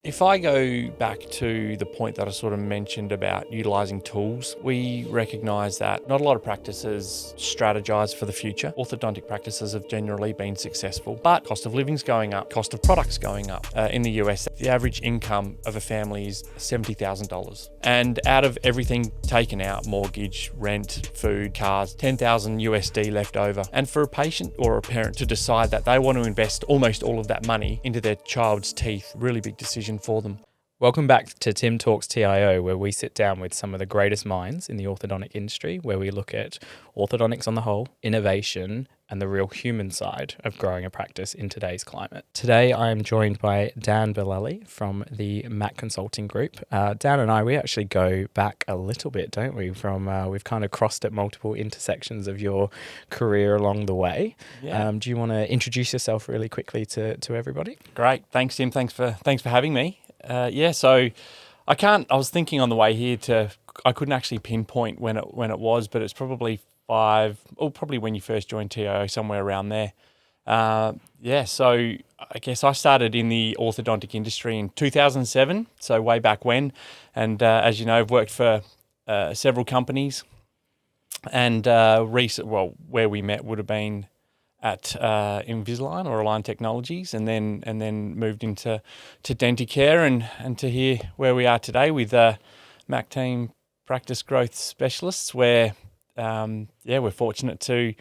If I go back to the point that I sort of mentioned about utilising tools, we recognise that not a lot of practices strategise for the future. Orthodontic practices have generally been successful, but cost of living's going up, cost of products going up. In the US, the average income of a family is $70,000. And out of everything taken out, mortgage, rent, food, cars, 10,000 USD left over. And for a patient or a parent to decide that they want to invest almost all of that money into their child's teeth, really big decision for them. Welcome back to Tim Talks TIO, where we sit down with some of the greatest minds in the orthodontic industry, where we look at orthodontics on the whole, innovation, and the real human side of growing a practice in today's climate. Today, I am joined by Dan Bellelli from the Mac Consulting Group. Dan and I, we actually go back a little bit, don't we? We've kind of crossed at multiple intersections of your career along the way. Yeah. Do you want to introduce yourself really quickly to everybody? Great. Thanks, Tim. Thanks for having me. So I was thinking on the way here I couldn't actually pinpoint when it was, but it's probably probably when you first joined TIO, somewhere around there. So I guess I started in the orthodontic industry in 2007, so way back when. And as you know, I've worked for several companies, and where we met would have been at Invisalign or Align Technologies, and then moved into Denticare and to here where we are today with Mac Team Practice Growth Specialists, where we're fortunate to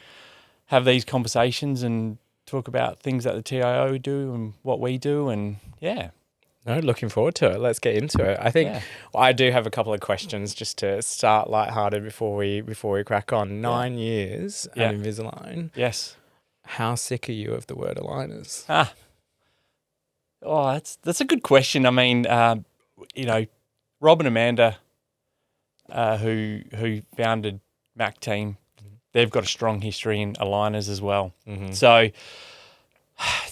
have these conversations and talk about things that the TIO do and what we do, and yeah. No, looking forward to it. Let's get into it. I think I do have a couple of questions just to start lighthearted before we crack on. 9 years at Invisalign. Yes. How sick are you of the word aligners? That's a good question. I mean, Rob and Amanda, who founded Mac Team, they've got a strong history in aligners as well. Mm-hmm. So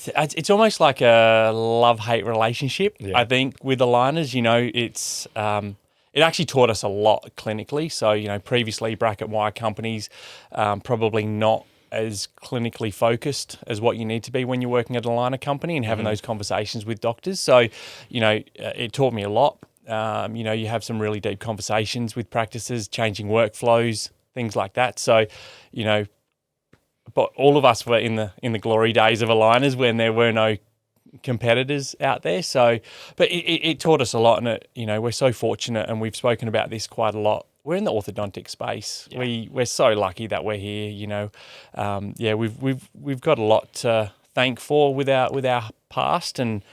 it's almost like a love-hate relationship, I think, with aligners. It's it actually taught us a lot clinically. So, previously bracket wire companies, probably not as clinically focused as what you need to be when you're working at an aligner company and having those conversations with doctors. So, it taught me a lot. You have some really deep conversations with practices, changing workflows, things like that. So, but all of us were in the glory days of aligners when there were no competitors out there. So, but it taught us a lot, and we're so fortunate, and we've spoken about this quite a lot. We're in the orthodontic space. Yeah. We're so lucky that we're here. We've got a lot to thank for with our past and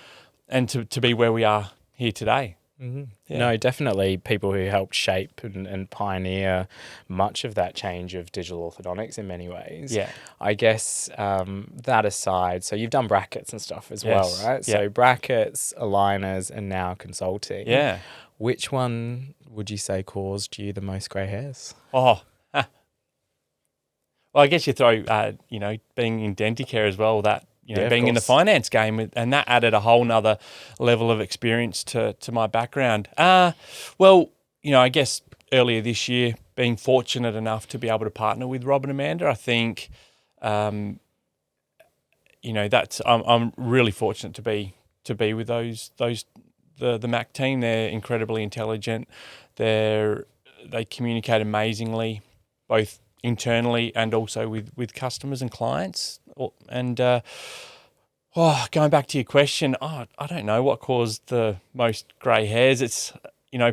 to be where we are here today. Mm-hmm. Yeah. No, definitely people who helped shape and pioneer much of that change of digital orthodontics in many ways. Yeah. I guess that aside, so you've done brackets and stuff as well, right? Yeah. So brackets, aligners, and now consulting. Yeah. Which one would you say caused you the most grey hairs? Well, I guess you throw, being in Denticare as well, that, being in the finance game, and that added a whole nother level of experience to my background. I guess earlier this year, being fortunate enough to be able to partner with Rob and Amanda, I think, I'm really fortunate to be with the Mac team. They're incredibly intelligent. They communicate amazingly, both internally and also with customers and clients. And going back to your question, I don't know what caused the most grey hairs. It's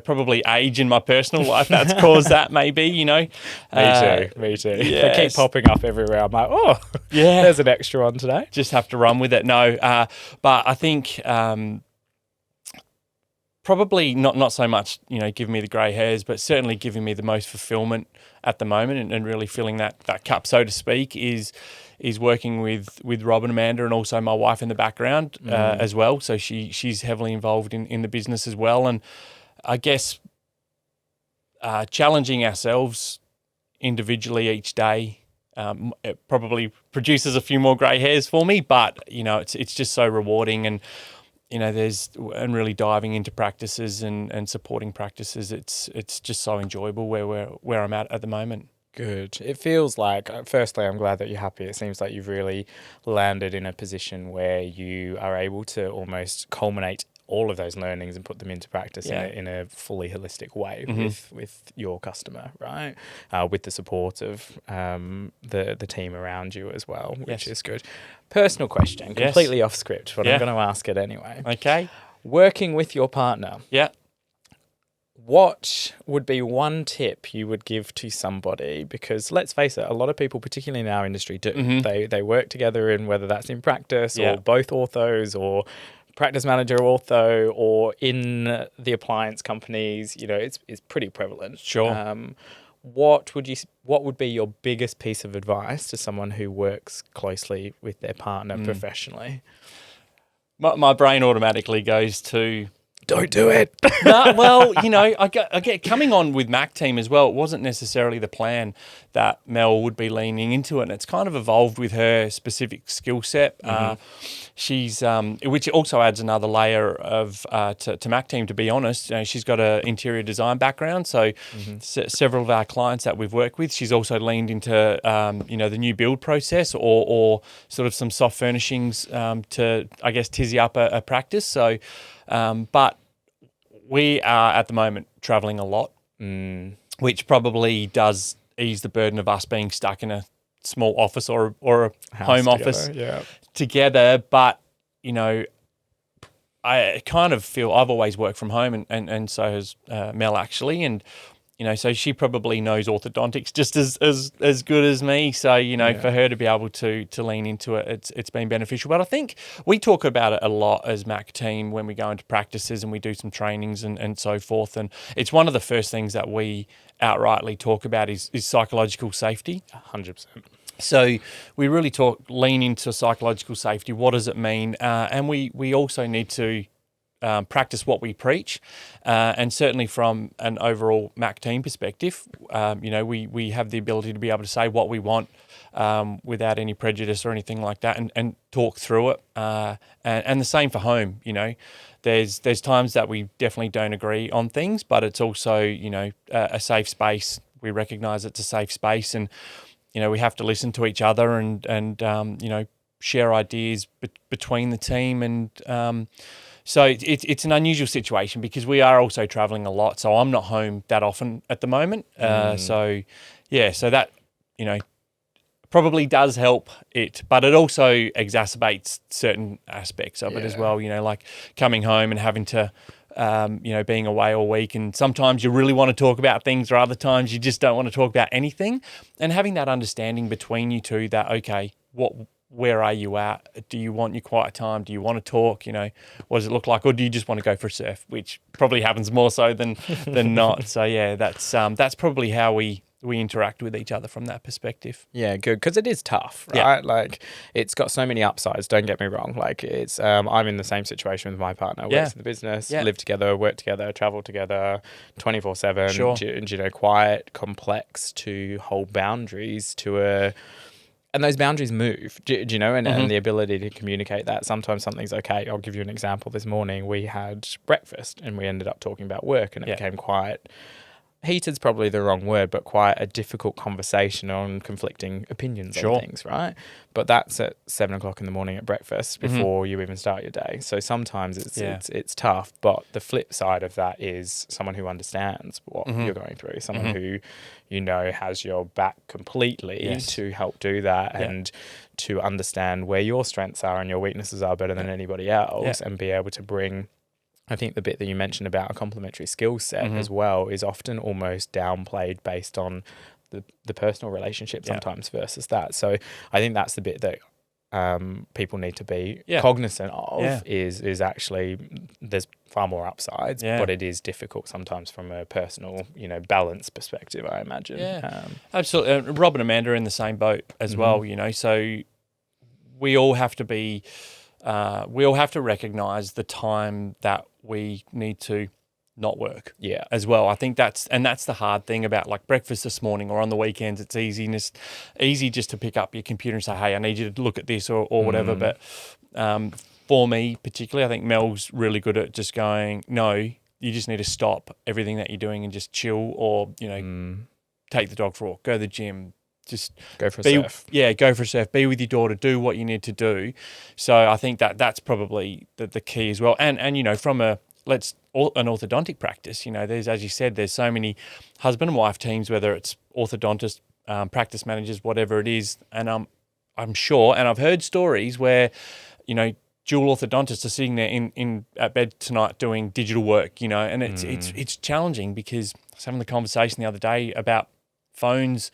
probably age in my personal life that's caused that, maybe. Me too. They keep popping up everywhere. I'm like, there's an extra one today. Just have to run with it. No, but I think probably not so much, giving me the grey hairs, but certainly giving me the most fulfillment at the moment, and really filling that cup, so to speak, is working with Rob and Amanda, and also my wife in the background as well. So she's heavily involved in the business as well. And I guess challenging ourselves individually each day, it probably produces a few more grey hairs for me, but it's just so rewarding. And and really diving into practices and supporting practices, it's just so enjoyable where I'm at the moment. Good. It feels like, firstly, I'm glad that you're happy. It seems like you've really landed in a position where you are able to almost culminate all of those learnings and put them into practice in a fully holistic way with your customer, right? With the support of the team around you as well, which is good. Personal question, completely off script, but I'm going to ask it anyway. Okay. Working with your partner. Yeah. What would be one tip you would give to somebody? Because let's face it, a lot of people, particularly in our industry, do. They work together in whether that's in practice or both orthos or practice manager ortho or in the appliance companies. You know, it's pretty prevalent. Sure. What would be your biggest piece of advice to someone who works closely with their partner professionally? My brain automatically goes to, don't do it. no, well, you know, I get coming on with Mac Team as well. It wasn't necessarily the plan that Mel would be leaning into it, and it's kind of evolved with her specific skill set. She's which also adds another layer of to Mac Team. To be honest, you know, she's got an interior design background, so several of our clients that we've worked with, she's also leaned into you know, the new build process or sort of some soft furnishings to, I guess, tizzy up a practice. So. But we are at the moment traveling a lot, which probably does ease the burden of us being stuck in a small office or a home office together. But, you know, I kind of feel I've always worked from home and so has Mel actually. And, you know, so she probably knows orthodontics just as good as me. So, you know, for her to be able to lean into it, it's been beneficial. But I think we talk about it a lot as Mac Team when we go into practices and we do some trainings and so forth. And it's one of the first things that we outrightly talk about is psychological safety. 100%. So we really lean into psychological safety. What does it mean? And we also need to practice what we preach, and certainly from an overall Mac Team perspective, you know, we have the ability to be able to say what we want without any prejudice or anything like that, and talk through it. And the same for home. You know, there's times that we definitely don't agree on things, but it's also, you know, a safe space. We recognise it's a safe space, and you know, we have to listen to each other and you know, share ideas between the team and. So it's an unusual situation because we are also traveling a lot. So I'm not home that often at the moment. So that, you know, probably does help it, but it also exacerbates certain aspects of it as well. You know, like coming home and having to, you know, being away all week, and sometimes you really want to talk about things, or other times you just don't want to talk about anything. And having that understanding between you two that, okay, where are you at? Do you want your quiet time? Do you want to talk? You know, what does it look like? Or do you just want to go for a surf, which probably happens more so than not. So yeah, that's probably how we interact with each other from that perspective. Yeah, good, because it is tough, right? Yeah. Like, it's got so many upsides, don't get me wrong. Like, it's I'm in the same situation with my partner. Works in the business, live together, work together, travel together 24/7. Sure. You know, quite complex to hold boundaries to and those boundaries move, do you know, and the ability to communicate that. Sometimes something's okay. I'll give you an example. This morning we had breakfast and we ended up talking about work, and it became quite heated's probably the wrong word, but quite a difficult conversation on conflicting opinions on things, right? But that's at 7 o'clock in the morning at breakfast before you even start your day. So sometimes it's tough, but the flip side of that is someone who understands what you're going through, someone who, you know, has your back completely to help do that and to understand where your strengths are and your weaknesses are better than anybody else, and be able to bring, I think the bit that you mentioned about a complementary skill set as well is often almost downplayed based on the personal relationship sometimes versus that. So I think that's the bit that people need to be cognizant of is actually there's far more upsides, but it is difficult sometimes from a personal, you know, balance perspective, I imagine. Yeah, absolutely. Rob and Amanda are in the same boat as well, you know, so we all have to be, we all have to recognise the time that we need to not work as well. I think that's the hard thing about like breakfast this morning or on the weekends. It's easy just to pick up your computer and say, hey, I need you to look at this or whatever. But for me particularly, I think Mel's really good at just going, no, you just need to stop everything that you're doing and just chill, or, you know, take the dog for a walk, go to the gym, just go for a surf. Yeah, go for a surf. Be with your daughter. Do what you need to do. So I think that's probably the key as well. And you know, from an orthodontic practice, you know, there's, as you said, there's so many husband and wife teams, whether it's orthodontists, practice managers, whatever it is. And I'm sure, and I've heard stories where, you know, dual orthodontists are sitting there in at bed tonight doing digital work, you know, and it's challenging because I was having the conversation the other day about phones.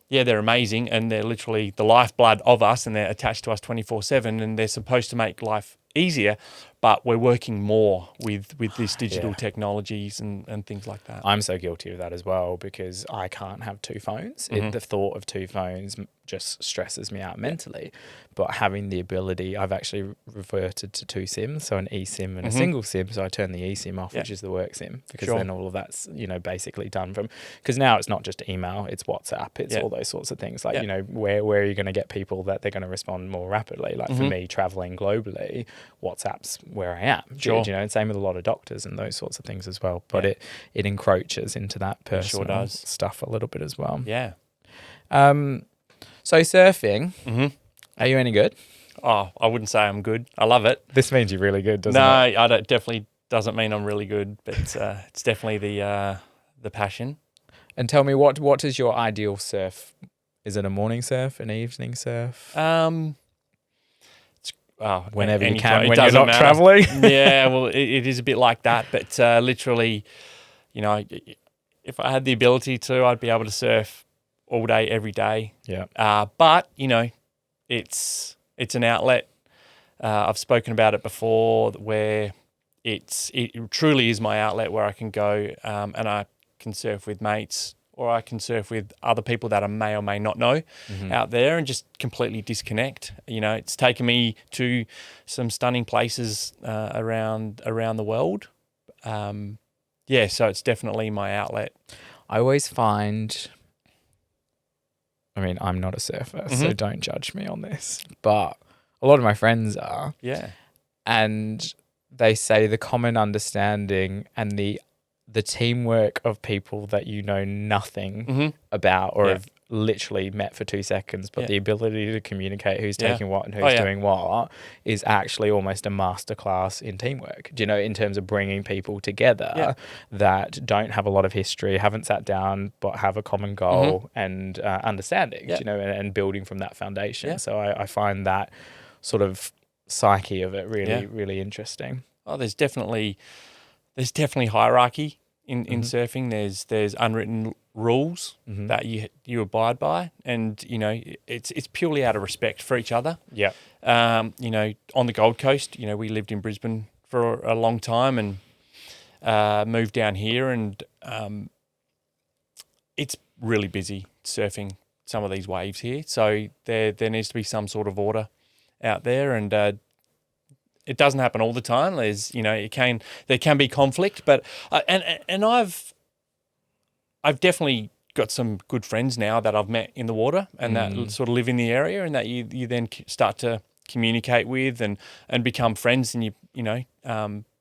Yeah, they're amazing and they're literally the lifeblood of us and they're attached to us 24/7 and they're supposed to make life easier, but we're working more with this digital technologies and things like that. I'm so guilty of that as well because I can't have two phones. The thought of two phones just stresses me out mentally. But having the ability, I've actually reverted to two SIMs, so an eSIM and a single SIM. So I turn the eSIM off, which is the work SIM, because then all of that's, you know, basically done from, because now it's not just email, it's WhatsApp, it's all those sorts of things. Like, you know, where are you going to get people that they're going to respond more rapidly? Like for me, traveling globally, WhatsApp's where I am. You know, and same with a lot of doctors and those sorts of things as well. But it encroaches into that personal stuff a little bit as well. Yeah. So surfing, are you any good? Oh, I wouldn't say I'm good. I love it. This means you're really good, doesn't it? No, I don't. Definitely doesn't mean I'm really good, but it's definitely the passion. And tell me, what is your ideal surf? Is it a morning surf, an evening surf? Whenever you can, when you're not traveling. Yeah, well, it is a bit like that, but literally, you know, if I had the ability to, I'd be able to surf all day, every day. Yeah. But you know, it's an outlet. I've spoken about it before, where it truly is my outlet where I can go and I can surf with mates, or I can surf with other people that I may or may not know out there and just completely disconnect. You know, it's taken me to some stunning places around the world. So it's definitely my outlet. I always find, I mean, I'm not a surfer, so don't judge me on this, but a lot of my friends are. Yeah. And they say the common understanding and the teamwork of people that you know nothing about or have literally met for 2 seconds, but the ability to communicate who's taking what and who's doing what is actually almost a masterclass in teamwork. Do you know, in terms of bringing people together that don't have a lot of history, haven't sat down, but have a common goal and understanding, you know, and building from that foundation. Yeah. So I find that sort of psyche of it really, really interesting. Oh, there's definitely hierarchy in surfing. There's unwritten rules that you abide by, and you know it's purely out of respect for each other. Yeah. You know, on the Gold Coast, you know, we lived in Brisbane for a long time and moved down here, and it's really busy surfing some of these waves here. So there needs to be some sort of order out there, and it doesn't happen all the time. There's, you know, there can be conflict, but and I've definitely got some good friends now that I've met in the water and that sort of live in the area, and that you then start to communicate with and become friends, and you know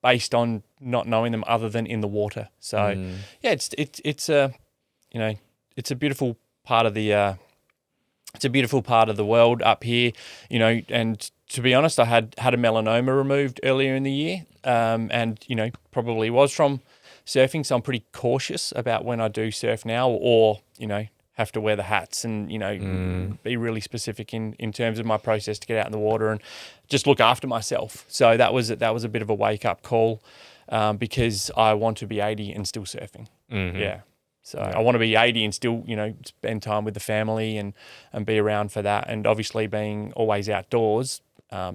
based on not knowing them other than in the water. So it's a, you know, it's a beautiful part of the world up here, you know. And to be honest, I had a melanoma removed earlier in the year, and you know, probably was from surfing. So I'm pretty cautious about when I do surf now, or you know, have to wear the hats and you know, be really specific in terms of my process to get out in the water and just look after myself. So that was a bit of a wake up call, because I want to be 80 and still surfing. Yeah. So I want to be 80 and still, you know, spend time with the family and be around for that. And obviously being always outdoors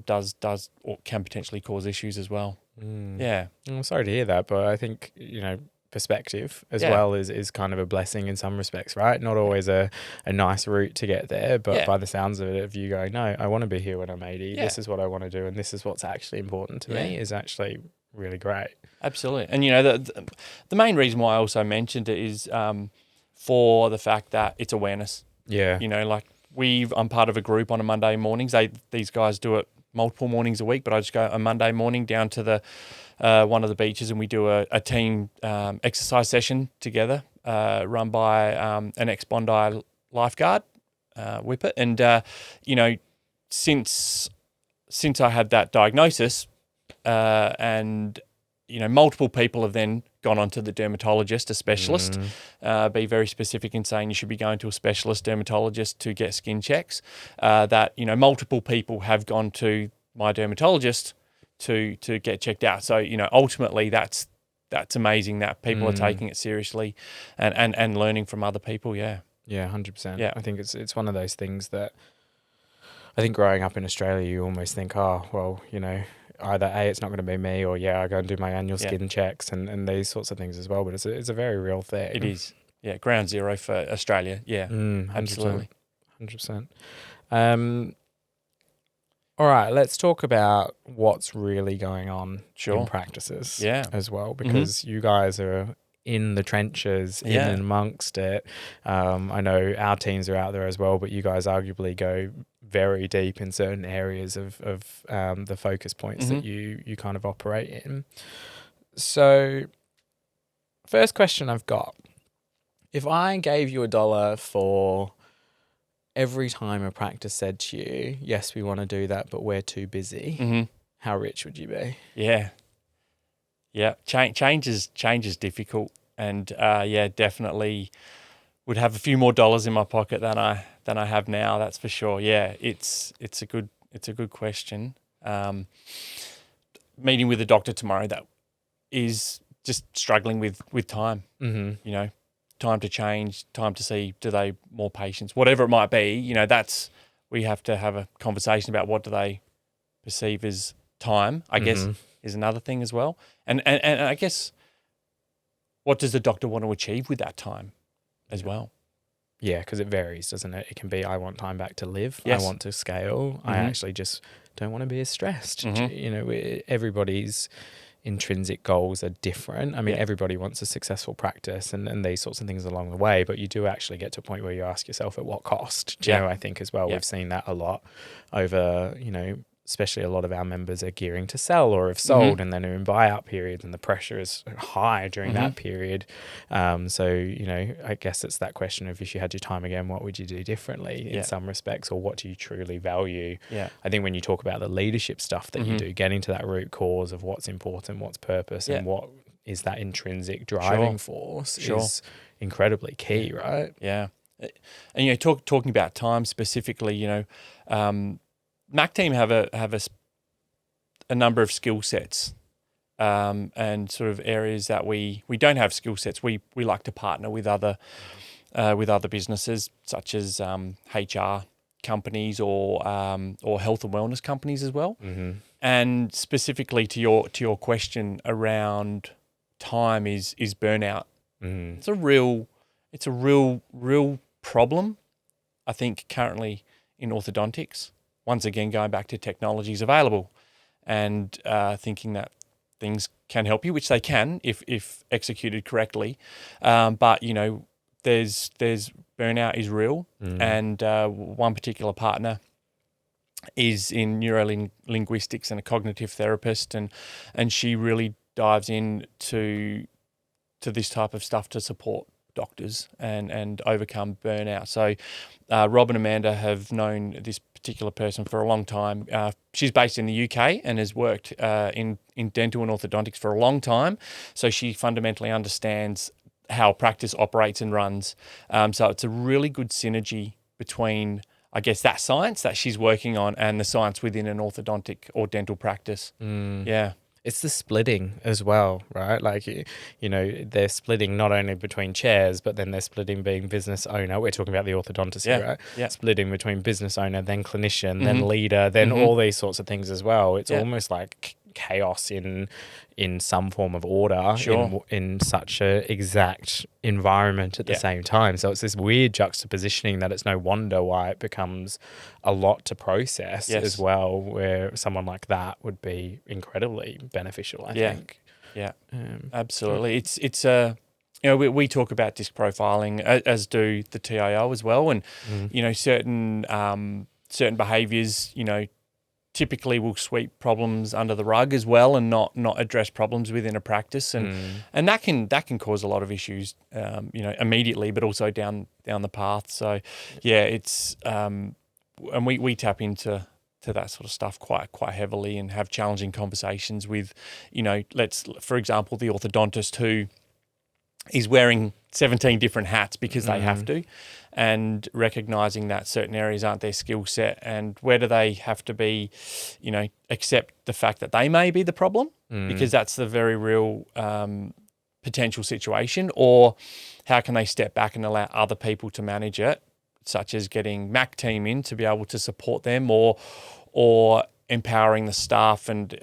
does or can potentially cause issues as well. Yeah. I'm sorry to hear that, but I think, you know, perspective as well is kind of a blessing in some respects, right? Not always a nice route to get there, but by the sounds of it, if you go, no, I want to be here when I'm 80, this is what I want to do, and this is what's actually important to me, is actually really great. Absolutely. And you know, the main reason why I also mentioned it is for the fact that it's awareness. Yeah. You know, like I'm part of a group on a Monday mornings. These guys do it multiple mornings a week, but I just go a Monday morning down to the one of the beaches, and we do a team exercise session together, run by an ex-Bondi lifeguard. whippet. And, since I had that diagnosis, and, multiple people have then gone on to the dermatologist, a specialist, be very specific in saying you should be going to a specialist dermatologist to get skin checks, that, multiple people have gone to my dermatologist to get checked out. So, ultimately that's amazing that people are taking it seriously and learning from other people. Yeah. Yeah, 100%. Yeah. I think it's one of those things that I think growing up in Australia, you almost think, oh, well, either A, it's not going to be me, or I go and do my annual skin checks and these sorts of things as well. But it's a very real thing. It is. Yeah, ground zero for Australia. Yeah, 100%, absolutely. 100%. All right, let's talk about what's really going on in practices as well, because you guys are in the trenches, in and amongst it. I know our teams are out there as well, but you guys arguably go very deep in certain areas of the focus points that you kind of operate in. So, first question I've got, if I gave you $1 for every time a practice said to you, yes, we want to do that, but we're too busy, how rich would you be? Yeah. Change is difficult, and definitely would have a few more dollars in my pocket than I have now. That's for sure. Yeah, it's a good question. Meeting with a doctor tomorrow that is just struggling with time. Time to change, time to see, do they more patients, whatever it might be, we have to have a conversation about what do they perceive as time, I guess, is another thing as well. And I guess, what does the doctor want to achieve with that time as well? Yeah, because it varies, doesn't it? It can be, I want time back to live. Yes. I want to scale. I actually just don't want to be as stressed. Everybody's intrinsic goals are different. I mean, everybody wants a successful practice and these sorts of things along the way, but you do actually get to a point where you ask yourself, at what cost? I think as well, we've seen that a lot over, especially a lot of our members are gearing to sell or have sold and then are in buyout periods, and the pressure is high during that period. So, I guess it's that question of, if you had your time again, what would you do differently in some respects, or what do you truly value? I think when you talk about the leadership stuff that you do, getting to that root cause of what's important, what's purpose, and what is that intrinsic driving force is incredibly key, right? Yeah. And, talking about time specifically, Mac team have a number of skill sets, and sort of areas that we don't have skill sets. We like to partner with other businesses, such as HR companies or health and wellness companies as well. And specifically to your question around time is burnout. It's a real problem, I think, currently in orthodontics. Once again, going back to technologies available and thinking that things can help you, which they can if executed correctly. But, there's burnout is real. And one particular partner is in neurolinguistics and a cognitive therapist, and she really dives into this type of stuff to support doctors and overcome burnout. So Rob and Amanda have known this particular person for a long time. She's based in the UK and has worked in dental and orthodontics for a long time. So she fundamentally understands how practice operates and runs. So it's a really good synergy between, I guess, that science that she's working on and the science within an orthodontic or dental practice. Yeah. It's the splitting as well, right? Like, they're splitting not only between chairs, but then they're splitting being business owner. We're talking about the orthodontist here, right? Yeah. Splitting between business owner, then clinician, then leader, then all these sorts of things as well. It's almost like chaos in some form of order in such a exact environment at the same time. So it's this weird juxtapositioning that it's no wonder why it becomes a lot to process as well, where someone like that would be incredibly beneficial, I think. Yeah, absolutely. It's we talk about disc profiling, as do the TIO as well, and certain behaviours, typically will sweep problems under the rug as well and not address problems within a practice, and that can cause a lot of issues, immediately, but also down the path. So yeah, it's and we tap into that sort of stuff quite heavily and have challenging conversations with, for example, the orthodontist who is wearing 17 different hats because they have to, and recognizing that certain areas aren't their skill set, and where do they have to be, accept the fact that they may be the problem, because that's the very real potential situation, or how can they step back and allow other people to manage it, such as getting Mac team in to be able to support them, or empowering the staff and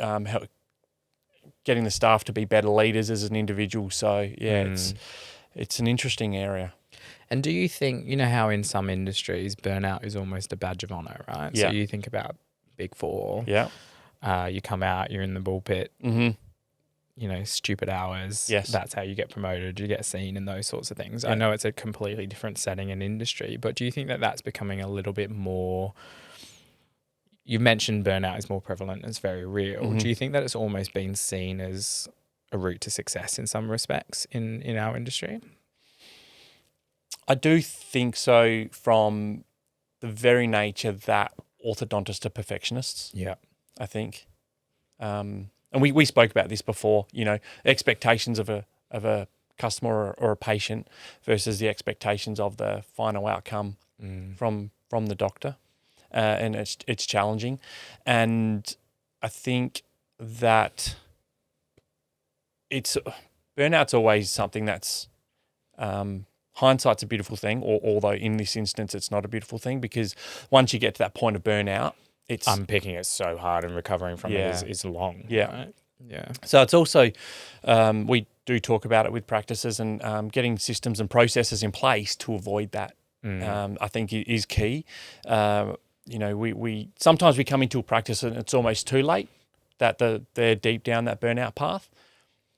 getting the staff to be better leaders as an individual. So yeah, it's an interesting area. And do you think, how in some industries burnout is almost a badge of honor, right? Yeah. So you think about Big Four. Yeah. You come out, you're in the bullpit. Stupid hours. Yes. That's how you get promoted. You get seen and those sorts of things. Yeah. I know it's a completely different setting and industry, but do you think that that's becoming a little bit more? You mentioned burnout is more prevalent. It's very real. Do you think that it's almost been seen as a route to success in some respects in our industry? I do think so, from the very nature that orthodontists are perfectionists. Yeah. I think. And we spoke about this before, expectations of a customer or a patient versus the expectations of the final outcome from the doctor. And it's challenging. And I think that burnout's always something that's, hindsight's a beautiful thing, although in this instance it's not a beautiful thing, because once you get to that point of burnout, it's unpicking it so hard and recovering from it is long. Yeah. Right? Yeah. So it's also, we do talk about it with practices, and getting systems and processes in place to avoid that, I think is key. We sometimes we come into a practice and it's almost too late that they're deep down that burnout path.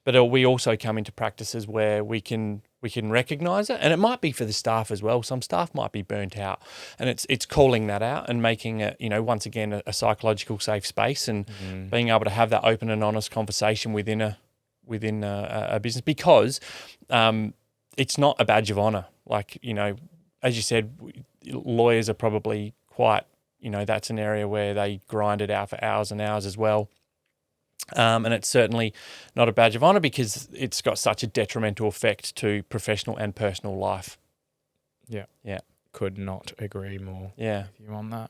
But we also come into practices where we can recognise it, and it might be for the staff as well. Some staff might be burnt out, and it's calling that out and making it, once again, a psychological safe space, and being able to have that open and honest conversation within a business, because it's not a badge of honour. Like, as you said, lawyers are probably quite, that's an area where they grind it out for hours and hours as well. And it's certainly not a badge of honour, because it's got such a detrimental effect to professional and personal life. Yeah. Yeah. Could not agree more Yeah. with you on that.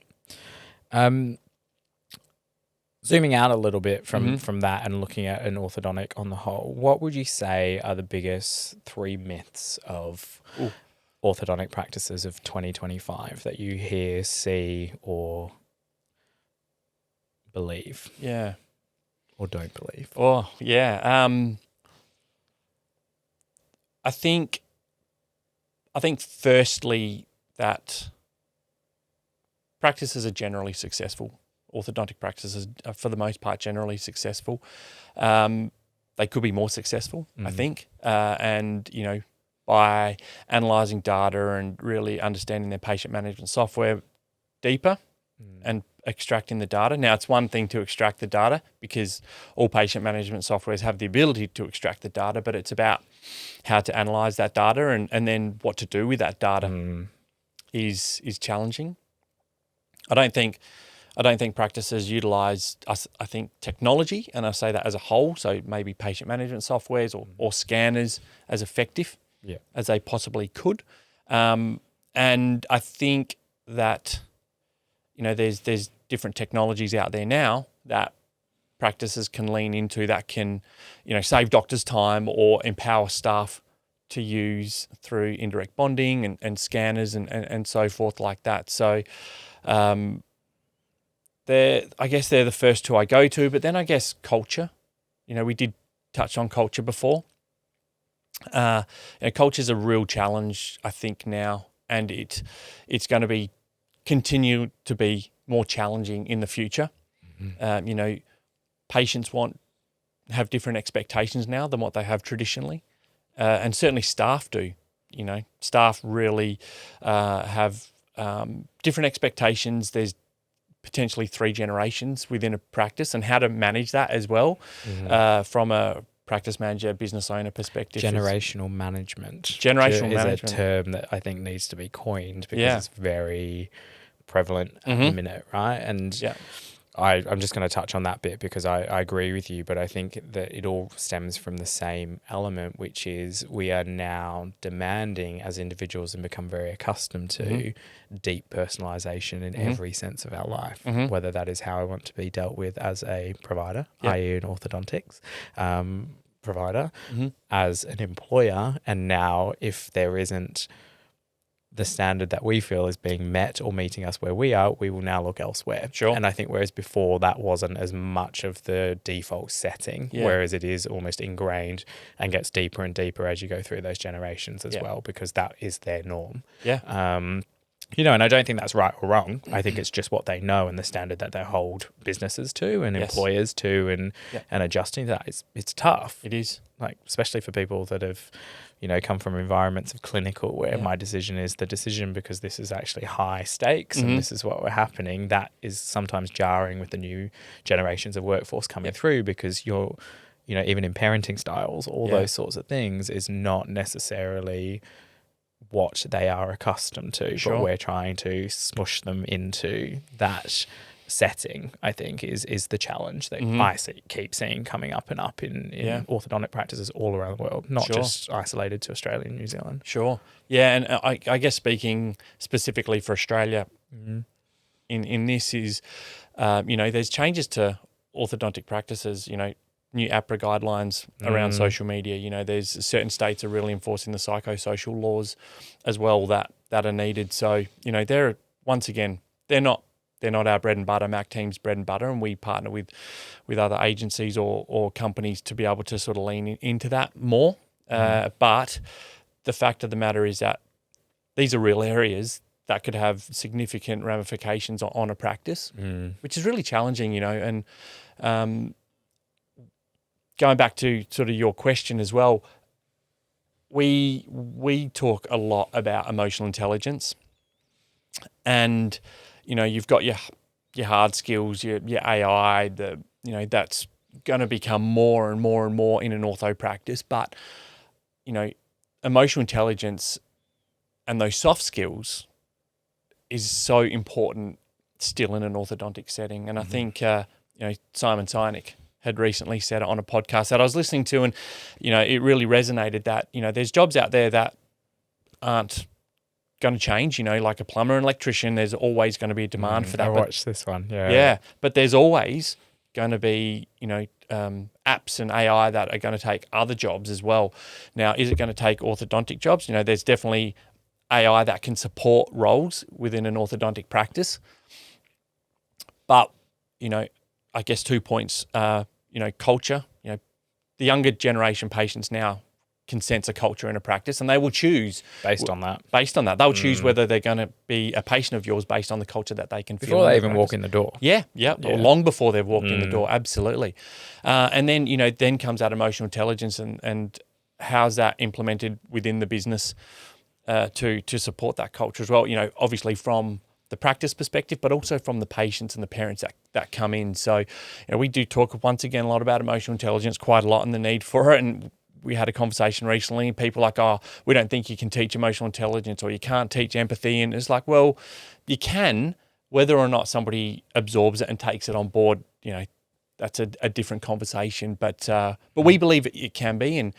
Zooming out a little bit from that and looking at an orthodontic on the whole, what would you say are the biggest 3 myths of orthodontic practices of 2025 that you hear, see, or believe? Yeah. Or don't believe? Oh, yeah. I think firstly that practices are generally successful. Orthodontic practices are, for the most part, generally successful. They could be more successful, I think. And, by analysing data and really understanding their patient management software deeper and extracting the data. Now, it's one thing to extract the data, because all patient management softwares have the ability to extract the data, but it's about how to analyse that data and then what to do with that data is challenging. I don't think practices utilise, I think, technology, and I say that as a whole, so maybe patient management softwares or scanners as effective as they possibly could. And I think that, there's different technologies out there now that practices can lean into that can, save doctors time or empower staff to use through indirect bonding and scanners and so forth like that. So I guess they're the first 2 I go to, but then I guess culture. We did touch on culture before. Culture is a real challenge, I think, now, and it's going to continue to be more challenging in the future. Patients have different expectations now than what they have traditionally, and certainly staff do. Staff really have different expectations. There's potentially 3 generations within a practice, and how to manage that as well from a practice manager, business owner perspective. Generational management. Generational is management. a term that I think needs to be coined because it's very prevalent at the minute, right? And I'm just going to touch on that bit because I agree with you, but I think that it all stems from the same element, which is we are now demanding as individuals and become very accustomed to deep personalization in every sense of our life, whether that is how I want to be dealt with as a provider, i.e. an orthodontics provider, as an employer, and now if there isn't the standard that we feel is being met or meeting us where we are, we will now look elsewhere. Sure. And I think whereas before that wasn't as much of the default setting, whereas it is almost ingrained and gets deeper and deeper as you go through those generations as well, because that is their norm. You know, and I don't think that's right or wrong. I think it's just what they know and the standard that they hold businesses to and employers to, and adjusting to that. It's tough. It is. Like, especially for people that have, you know, come from environments of clinical where my decision is the decision because this is actually high stakes and this is what we're happening. That is sometimes jarring with the new generations of workforce coming through, because you're, you know, even in parenting styles, all those sorts of things is not necessarily what they are accustomed to, but we're trying to smush them into that setting, I think, is the challenge that I keep seeing coming up and up in orthodontic practices all around the world, not just isolated to Australia and New Zealand. Sure. Yeah, and I guess speaking specifically for Australia in this is, you know, there's changes to orthodontic practices, you know, new APRA guidelines around social media. You know, there's certain states are really enforcing the psychosocial laws as well that are needed. So, you know, they're, once again, they're not our bread and butter, Mac Team's bread and butter, and we partner with other agencies or companies to be able to sort of lean into that more. But the fact of the matter is that these are real areas that could have significant ramifications on a practice, which is really challenging, you know. And going back to sort of your question as well, we talk a lot about emotional intelligence, and you know, you've got your hard skills, your AI, you know, that's going to become more and more and more in an ortho practice. But, you know, emotional intelligence and those soft skills is so important still in an orthodontic setting. And I think, you know, Simon Sinek had recently said it on a podcast that I was listening to, and, you know, it really resonated that, you know, there's jobs out there that aren't going to change, you know, like a plumber and electrician. There's always going to be a demand for that. I watched this one. But there's always going to be, you know, apps and AI that are going to take other jobs as well. Now, is it going to take orthodontic jobs? You know, there's definitely AI that can support roles within an orthodontic practice. But, you know, I guess 2 points, you know, culture. You know, the younger generation patients now can sense a culture in a practice, and they will choose based on that. They'll choose whether they're going to be a patient of yours based on the culture that they can feel before they even walk in the door. Or long before they've walked in the door. Absolutely. And then, you know, then comes that emotional intelligence and how's that implemented within the business to support that culture as well. You know, obviously from the practice perspective, but also from the patients and the parents that come in. So, you know, we do talk once again a lot about emotional intelligence, quite a lot, and the need for it. And we had a conversation recently, and people like, oh, we don't think you can teach emotional intelligence, or you can't teach empathy. And it's like, well, you can, whether or not somebody absorbs it and takes it on board, you know, that's a different conversation. But we believe it can be. And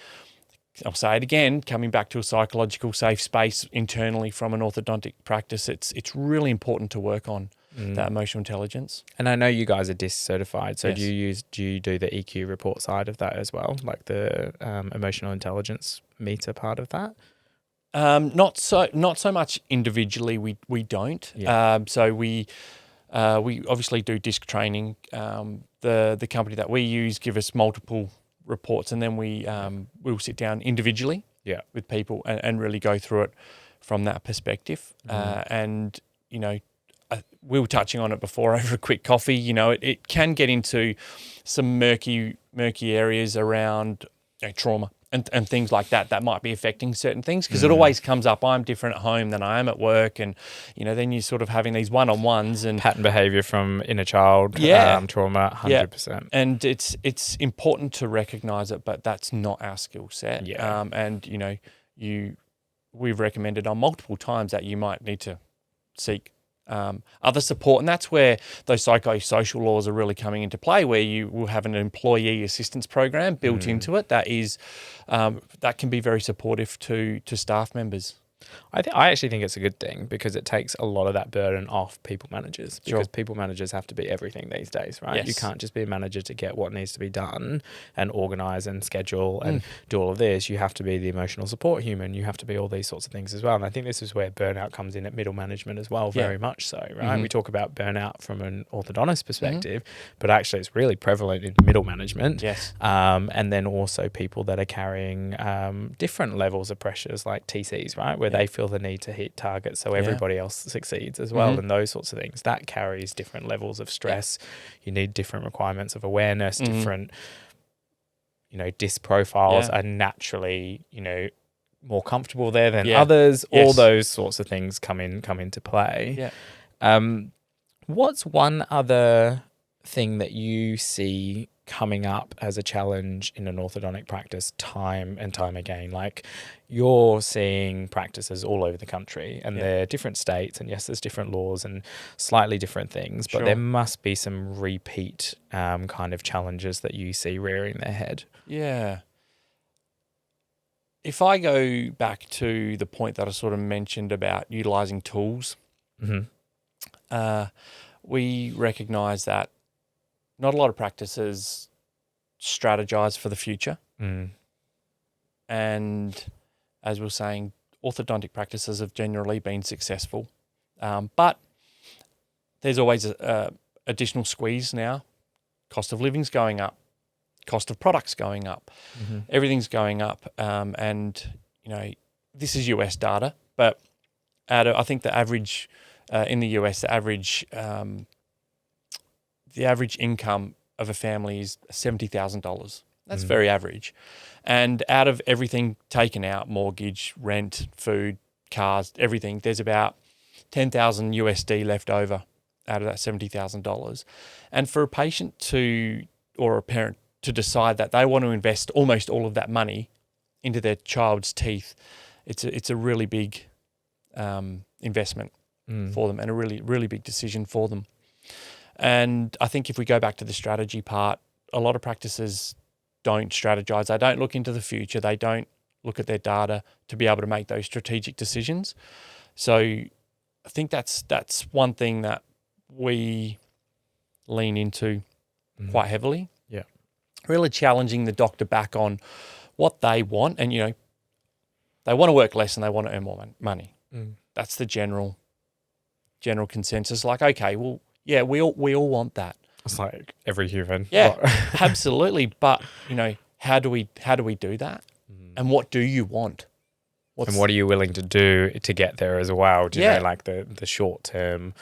I'll say it again, coming back to a psychological safe space internally from an orthodontic practice, it's really important to work on that emotional intelligence. And I know you guys are DISC certified, so do you do the EQ report side of that as well, like the emotional intelligence meter part of that? Not so much individually. We don't. So we obviously do DISC training. The company that we use give us multiple reports, and then we'll sit down individually with people and really go through it from that perspective. And, you know, we were touching on it before over a quick coffee. You know, it can get into some murky areas around, you know, trauma and things like that might be affecting certain things, because it always comes up. I'm different at home than I am at work, and then you're sort of having these one-on-ones and pattern behavior from inner child trauma, 100%. And it's important to recognize it, but that's not our skill set. And we've recommended on multiple times that you might need to seek other support, and that's where those psychosocial laws are really coming into play, where you will have an employee assistance program built into it that is that can be very supportive to staff members. I actually think it's a good thing, because it takes a lot of that burden off people managers, because people managers have to be everything these days, right? Yes. You can't just be a manager to get what needs to be done and organize and schedule and do all of this. You have to be the emotional support human. You have to be all these sorts of things as well. And I think this is where burnout comes in at middle management as well, very much so, right? We talk about burnout from an orthodontist perspective, but actually it's really prevalent in middle management. Yes. And then also people that are carrying different levels of pressures, like TCs, right? Where they feel the need to hit targets so everybody else succeeds as well, and those sorts of things. That carries different levels of stress. You need different requirements of awareness, different, disc profiles are naturally, more comfortable there than others. All those sorts of things come into play. What's one other thing that you see coming up as a challenge in an orthodontic practice time and time again? Like, you're seeing practices all over the country, and they're different states, and yes, there's different laws and slightly different things, but there must be some repeat kind of challenges that you see rearing their head. Yeah. If I go back to the point that I sort of mentioned about utilising tools, we recognise that not a lot of practices strategize for the future. And as we were saying, orthodontic practices have generally been successful. But there's always additional squeeze now. Cost of living's going up. Cost of products going up. Everything's going up. And, this is US data, but I think the average in the US, the average income of a family is $70,000. That's very average. And out of everything taken out, mortgage, rent, food, cars, everything, there's about $10,000 USD left over out of that $70,000. And for a patient or a parent to decide that they want to invest almost all of that money into their child's teeth, it's a really big investment for them, and a really, really big decision for them. And I think if we go back to the strategy part, a lot of practices don't strategize. They don't look into the future. They don't look at their data to be able to make those strategic decisions. So I think that's one thing that we lean into quite heavily. Yeah. Really challenging the doctor back on what they want. And, they want to work less and they want to earn more money. That's the general consensus. Like, okay, well, yeah, we all want that. It's like every human. Yeah, absolutely. But, how do we do that? And what do you want? And what are you willing to do to get there as well? Do you know, like the short-term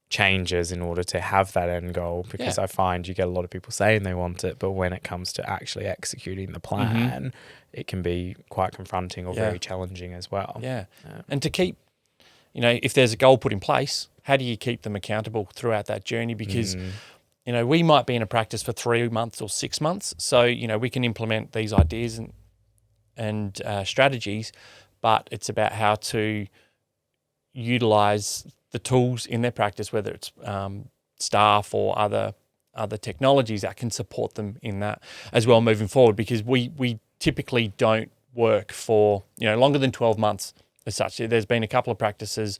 changes in order to have that end goal? Because I find you get a lot of people saying they want it, but when it comes to actually executing the plan, it can be quite confronting or very challenging as well. Yeah. And to keep, if there's a goal put in place, how do you keep them accountable throughout that journey? Because, we might be in a practice for 3 months or 6 months. So, we can implement these ideas and strategies, but it's about how to utilize the tools in their practice, whether it's staff or other technologies that can support them in that as well moving forward, because we typically don't work for longer than 12 months as such. There's been a couple of practices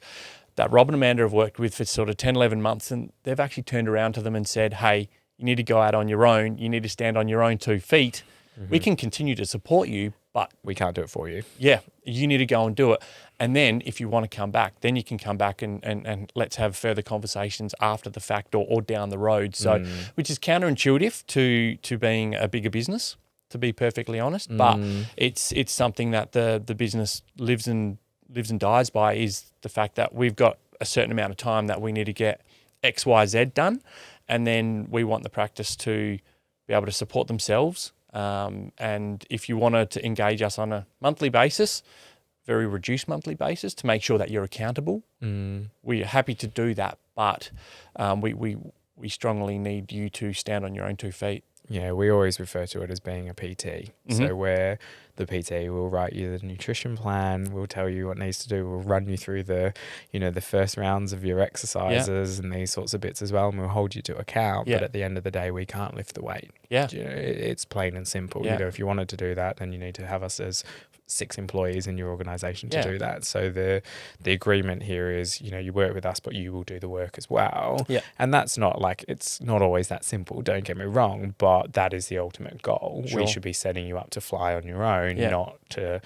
that Rob and Amanda have worked with for sort of 10, 11 months, and they've actually turned around to them and said, hey, you need to go out on your own. You need to stand on your own 2 feet. We can continue to support you, but we can't do it for you. Yeah, you need to go and do it. And then if you want to come back, then you can come back and let's have further conversations after the fact or down the road. So, which is counterintuitive to being a bigger business, to be perfectly honest. But it's something that the business lives and dies by, is the fact that we've got a certain amount of time that we need to get X, Y, Z done. And then we want the practice to be able to support themselves And if you wanted to engage us on a monthly basis, very reduced monthly basis, to make sure that you're accountable, we're happy to do that. But we strongly need you to stand on your own 2 feet. Yeah, we always refer to it as being a PT. So where the PT will write you the nutrition plan, we'll tell you what needs to do, we'll run you through the first rounds of your exercises and these sorts of bits as well, and we'll hold you to account. But at the end of the day, we can't lift the weight. Yeah. It's plain and simple. Yeah. If you wanted to do that, then you need to have us as 6 employees in your organization to do that. So the agreement here is, you work with us, but you will do the work as well. Yeah. And that's not it's not always that simple, don't get me wrong, but that is the ultimate goal. Sure. We should be setting you up to fly on your own, not to,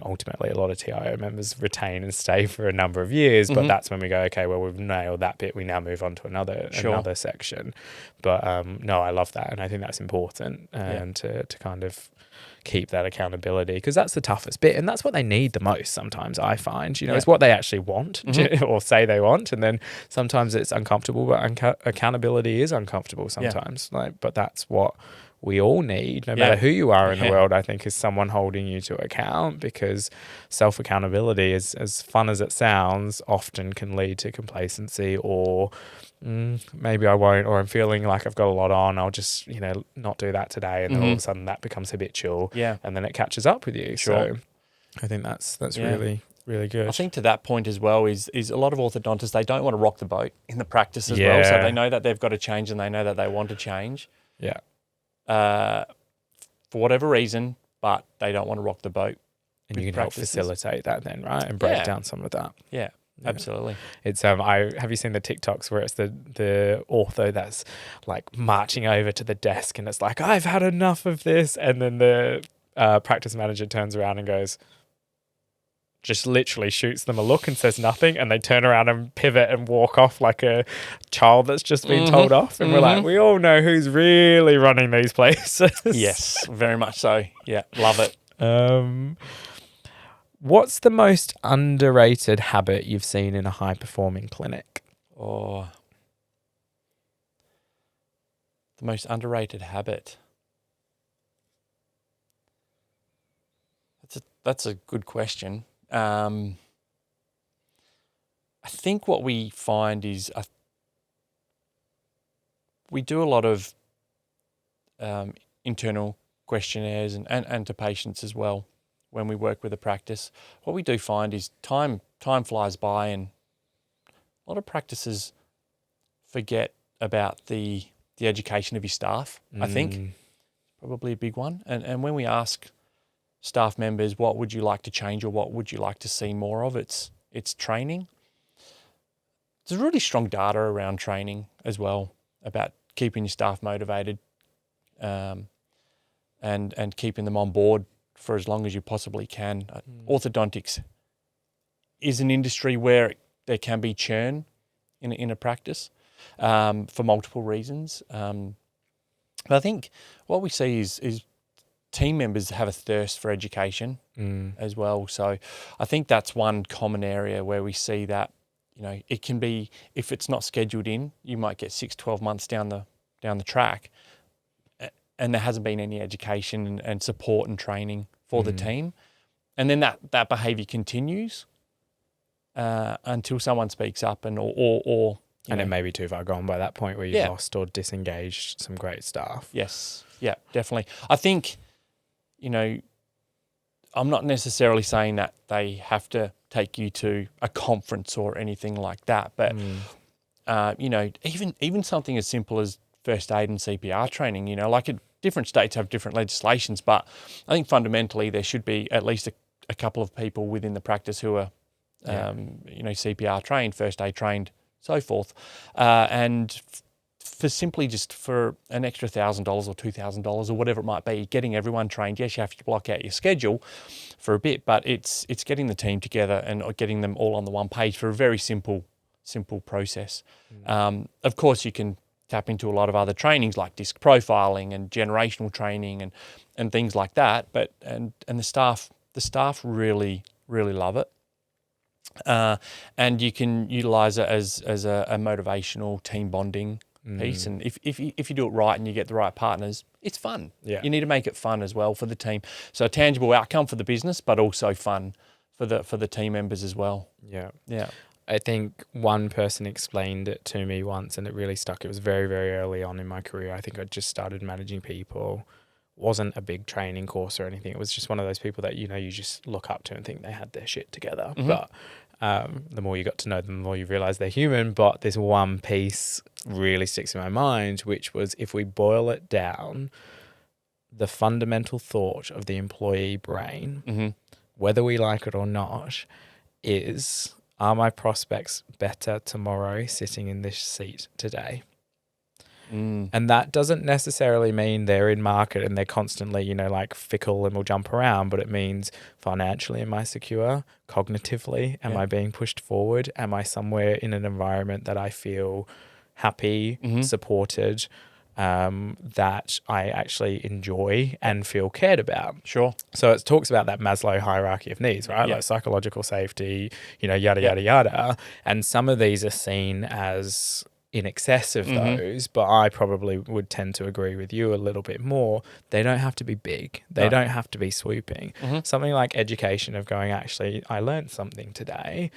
ultimately a lot of TIO members retain and stay for a number of years, but that's when we go, okay, well, we've nailed that bit, we now move on to another section. But no, I love that. And I think that's important to kind of keep that accountability, because that's the toughest bit, and that's what they need the most sometimes, I find. It's what they actually want or say they want, and then sometimes it's uncomfortable, but accountability is uncomfortable sometimes. But that's what we all need, no matter who you are in the world, I think, is someone holding you to account, because self-accountability, as fun as it sounds, often can lead to complacency or maybe I won't, or I'm feeling like I've got a lot on, I'll just, not do that today. And then all of a sudden that becomes habitual and then it catches up with you. Sure. So I think that's really, really good. I think to that point as well is a lot of orthodontists, they don't want to rock the boat in the practice as well. So they know that they've got to change and they know that they want to change. Yeah. For whatever reason, but they don't want to rock the boat. And you can help facilitate that then, right? And break down some of that. Yeah. Absolutely. It's have you seen the TikToks where it's the ortho that's like marching over to the desk and it's like, I've had enough of this, and then the practice manager turns around and goes, just literally shoots them a look and says nothing, and they turn around and pivot and walk off like a child that's just been told off, and we're like, we all know who's really running these places. Yes, very much so. Yeah, love it. What's the most underrated habit you've seen in a high-performing clinic? The most underrated habit. That's a good question. I think what we find is we do a lot of internal questionnaires and to patients as well when we work with a practice. What we do find is time flies by, and a lot of practices forget about the education of your staff, I think. Probably a big one. And when we ask staff members, what would you like to change or what would you like to see more of, it's training. There's really strong data around training as well, about keeping your staff motivated and keeping them on board for as long as you possibly can. Orthodontics is an industry where there can be churn in a practice for multiple reasons. But I think what we see is team members have a thirst for education as well. So I think that's one common area where we see that, it can be, if it's not scheduled in, you might get 6-12 months down the track, and there hasn't been any education and support and training for the team. And then that behaviour continues until someone speaks up and it may be too far gone by that point where you've lost or disengaged some great staff. Yes. Yeah, definitely. I think, I'm not necessarily saying that they have to take you to a conference or anything like that, but, even something as simple as first aid and CPR training, different states have different legislations, but I think fundamentally there should be at least a couple of people within the practice who are, CPR trained, first aid trained, so forth. And for simply just for an extra $1,000 or $2,000 or whatever it might be, getting everyone trained. Yes, you have to block out your schedule for a bit, but it's getting the team together and getting them all on the one page for a very simple process. Of course, you can tap into a lot of other trainings like disc profiling and generational training and things like that. But and the staff really love it. And you can utilize it as a motivational team bonding piece. And if you do it right and you get the right partners, it's fun. Yeah. You need to make it fun as well for the team. So a tangible outcome for the business, but also fun for the team members as well. Yeah. Yeah. I think one person explained it to me once and it really stuck. It was very, very early on in my career. I think I just started managing people. Wasn't a big training course or anything. It was just one of those people that, you know, you just look up to and think they had their shit together. Mm-hmm. But the more you got to know them, the more you realize they're human. But this one piece really sticks in my mind, which was, if we boil it down, the fundamental thought of the employee brain, Mm-hmm. whether we like it or not, is, are my prospects better tomorrow sitting in this seat today? And that doesn't necessarily mean they're in market and they're constantly, you know, like fickle and will jump around, but it means financially, am I secure? Cognitively, am I being pushed forward? Am I somewhere in an environment that I feel happy, supported, that I actually enjoy and feel cared about? Sure. So it talks about that Maslow hierarchy of needs, right? Yeah. Like psychological safety, you know, yada, yada, yada. And some of these are seen as in excess of those, but I probably would tend to agree with you a little bit more. They don't have to be big. They don't have to be swooping. Something like education of going, actually, I learned something today,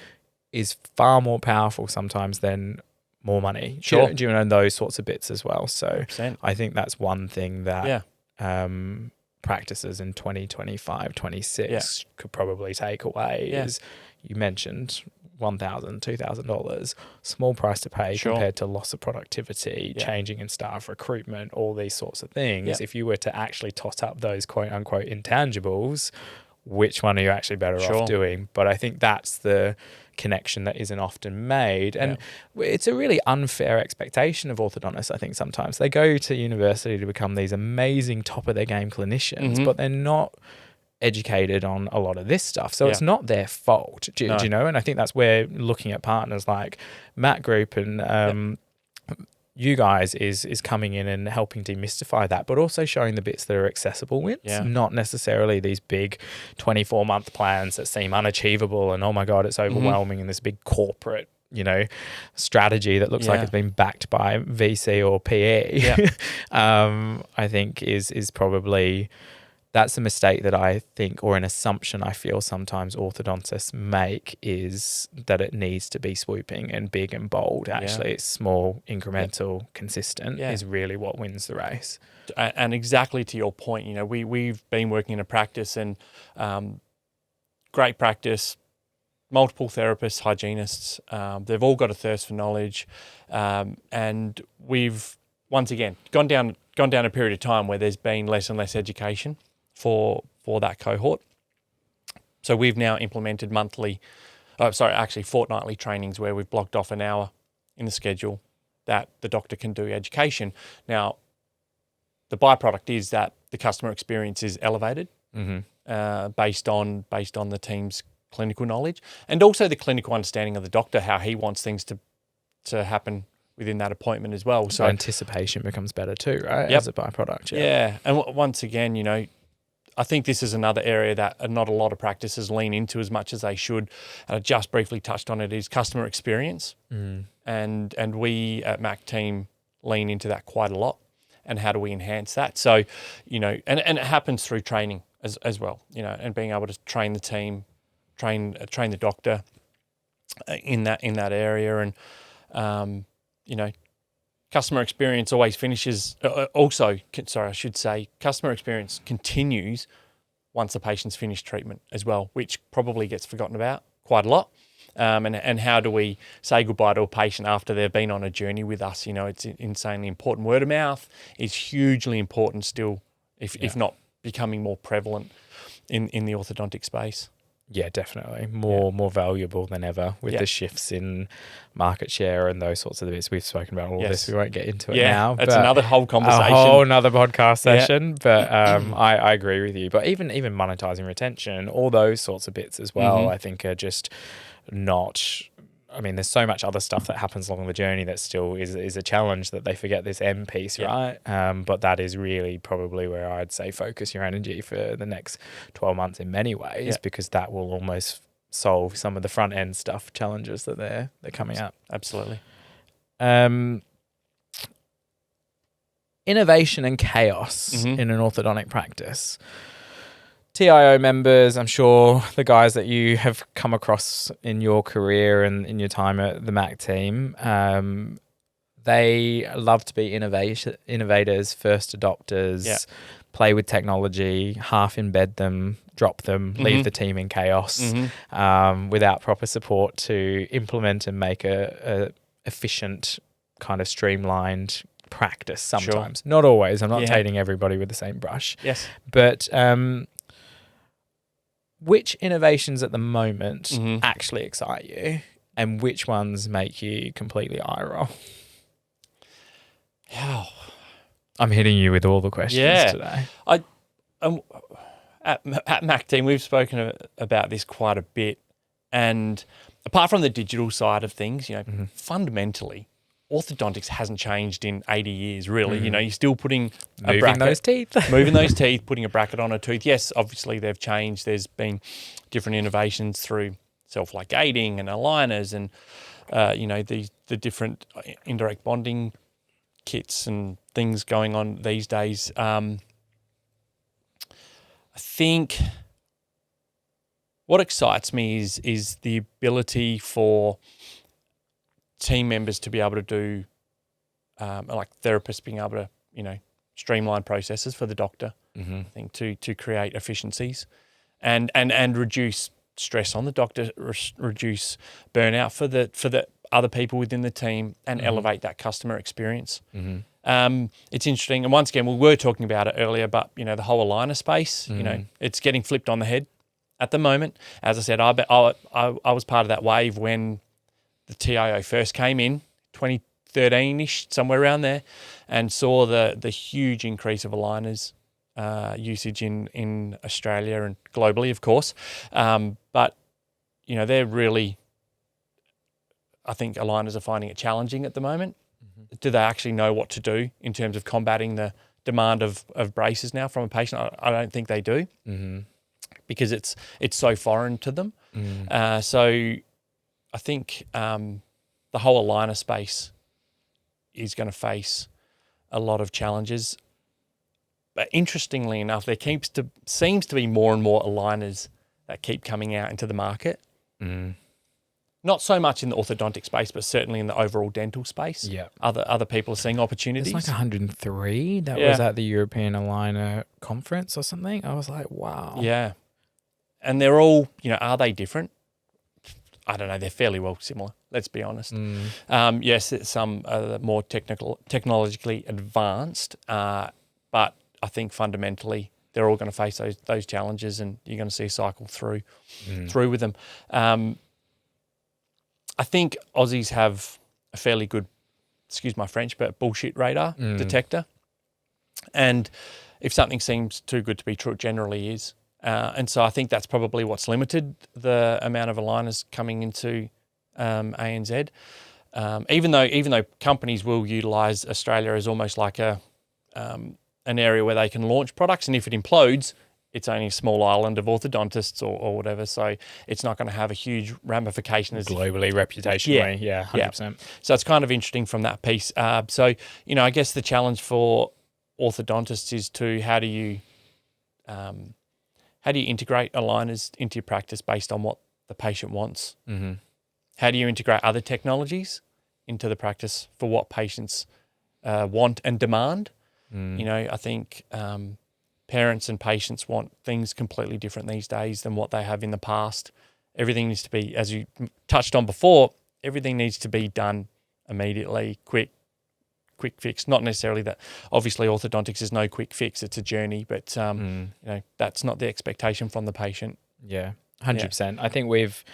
is far more powerful sometimes than more money. Sure. Do you know those sorts of bits as well? So 100%. I think that's one thing that practices in 2025, 26 could probably take away is, you mentioned $1,000, $2,000, small price to pay compared to loss of productivity, changing in staff recruitment, all these sorts of things. If you were to actually tot up those quote unquote intangibles, which one are you actually better off doing? But I think that's the connection that isn't often made. And it's a really unfair expectation of orthodontists, I think sometimes. They go to university to become these amazing top of their game clinicians, but they're not educated on a lot of this stuff. So it's not their fault, do you know? And I think that's where looking at partners like Matt Group and you guys is coming in and helping demystify that, but also showing the bits that are accessible wins, not necessarily these big 24-month plans that seem unachievable and, oh my God, it's overwhelming, and this big corporate, you know, strategy that looks like it's been backed by VC or PE. I think is probably... That's a mistake that I think, or an assumption I feel sometimes orthodontists make, is that it needs to be swooping and big and bold. Actually, it's small, incremental, consistent is really what wins the race. And exactly to your point, you know, we've been working in a practice, and great practice, multiple therapists, hygienists. They've all got a thirst for knowledge, and we've once again gone down a period of time where there's been less and less education for that cohort. So we've now implemented fortnightly trainings where we've blocked off an hour in the schedule that the doctor can do education. Now, the byproduct is that the customer experience is elevated based on the team's clinical knowledge, and also the clinical understanding of the doctor, how he wants things to happen within that appointment as well. So anticipation becomes better too, right? As a byproduct. And once again, you know, I think this is another area that not a lot of practices lean into as much as they should. And I just briefly touched on it, is customer experience. And we at Mac Team lean into that quite a lot. And how do we enhance that? So, you know, and it happens through training as well, you know, and being able to train the team, train the doctor in that area. And, you know, customer experience always finishes, customer experience continues once the patient's finished treatment as well, which probably gets forgotten about quite a lot. And how do we say goodbye to a patient after they've been on a journey with us? You know, it's insanely important. Word of mouth is hugely important still, if not becoming more prevalent in the orthodontic space. Yeah, definitely. More valuable than ever with the shifts in market share and those sorts of bits. We've spoken about all of this. We won't get into it now. That's another whole conversation. A whole another podcast session. But I agree with you. But even monetizing retention, all those sorts of bits as well, I think are just not... I mean, there's so much other stuff that happens along the journey that still is a challenge, that they forget this M piece, right? But that is really probably where I'd say focus your energy for the next 12 months in many ways, because that will almost solve some of the front end stuff challenges that they're coming up. Absolutely. innovation and chaos in an orthodontic practice. TIO members, I'm sure the guys that you have come across in your career and in your time at the Mac team, they love to be innovators, first adopters, play with technology, half embed them, drop them, leave the team in chaos without proper support to implement and make a efficient, kind of streamlined practice sometimes. Sure. Not always. I'm not tainting everybody with the same brush. Yes. But which innovations at the moment actually excite you, and which ones make you completely eye roll? Oh. I'm hitting you with all the questions today. At Mac Team, we've spoken about this quite a bit, and apart from the digital side of things, fundamentally, orthodontics hasn't changed in 80 years, really. You're still putting a bracket. Moving those teeth, putting a bracket on a tooth. Yes, obviously they've changed. There's been different innovations through self-ligating and aligners and, the different indirect bonding kits and things going on these days. I think what excites me is the ability for team members to be able to do, like therapists being able to, streamline processes for the doctor. I think to create efficiencies, and reduce stress on the doctor, reduce burnout for the other people within the team, and elevate that customer experience. It's interesting, and once again, we were talking about it earlier, but the whole aligner space, it's getting flipped on the head at the moment. As I said, I was part of that wave when the TIO first came in, 2013-ish, somewhere around there, and saw the huge increase of aligners usage in Australia and globally, of course. But they're really, I think aligners are finding it challenging at the moment. Do they actually know what to do in terms of combating the demand of braces now from a patient? I don't think they do, because it's so foreign to them. So I think the whole aligner space is going to face a lot of challenges. But interestingly enough, there seems to be more and more aligners that keep coming out into the market. Not so much in the orthodontic space, but certainly in the overall dental space. Yeah. Other people are seeing opportunities. There's like 103 that was at the European Aligner Conference or something. I was like, wow. Yeah. And they're all, are they different? I don't know. They're fairly well similar, let's be honest. Yes, some are more technologically advanced, but I think fundamentally they're all going to face those challenges, and you're going to see a cycle through with them. I think Aussies have a fairly good, excuse my French, but bullshit radar detector. And if something seems too good to be true, it generally is. And so I think that's probably what's limited the amount of aligners coming into ANZ. Even though companies will utilise Australia as almost like an area where they can launch products, and if it implodes, it's only a small island of orthodontists or whatever, so it's not going to have a huge ramification. Globally, reputationally, 100%. So it's kind of interesting from that piece. So, I guess the challenge for orthodontists is how do you integrate aligners into your practice based on what the patient wants? How do you integrate other technologies into the practice for what patients want and demand? I think parents and patients want things completely different these days than what they have in the past. Everything needs to be, as you touched on before, everything needs to be done immediately, quick fix. Not necessarily that, obviously orthodontics is no quick fix, it's a journey, but that's not the expectation from the patient. Yeah. 100%. I think we've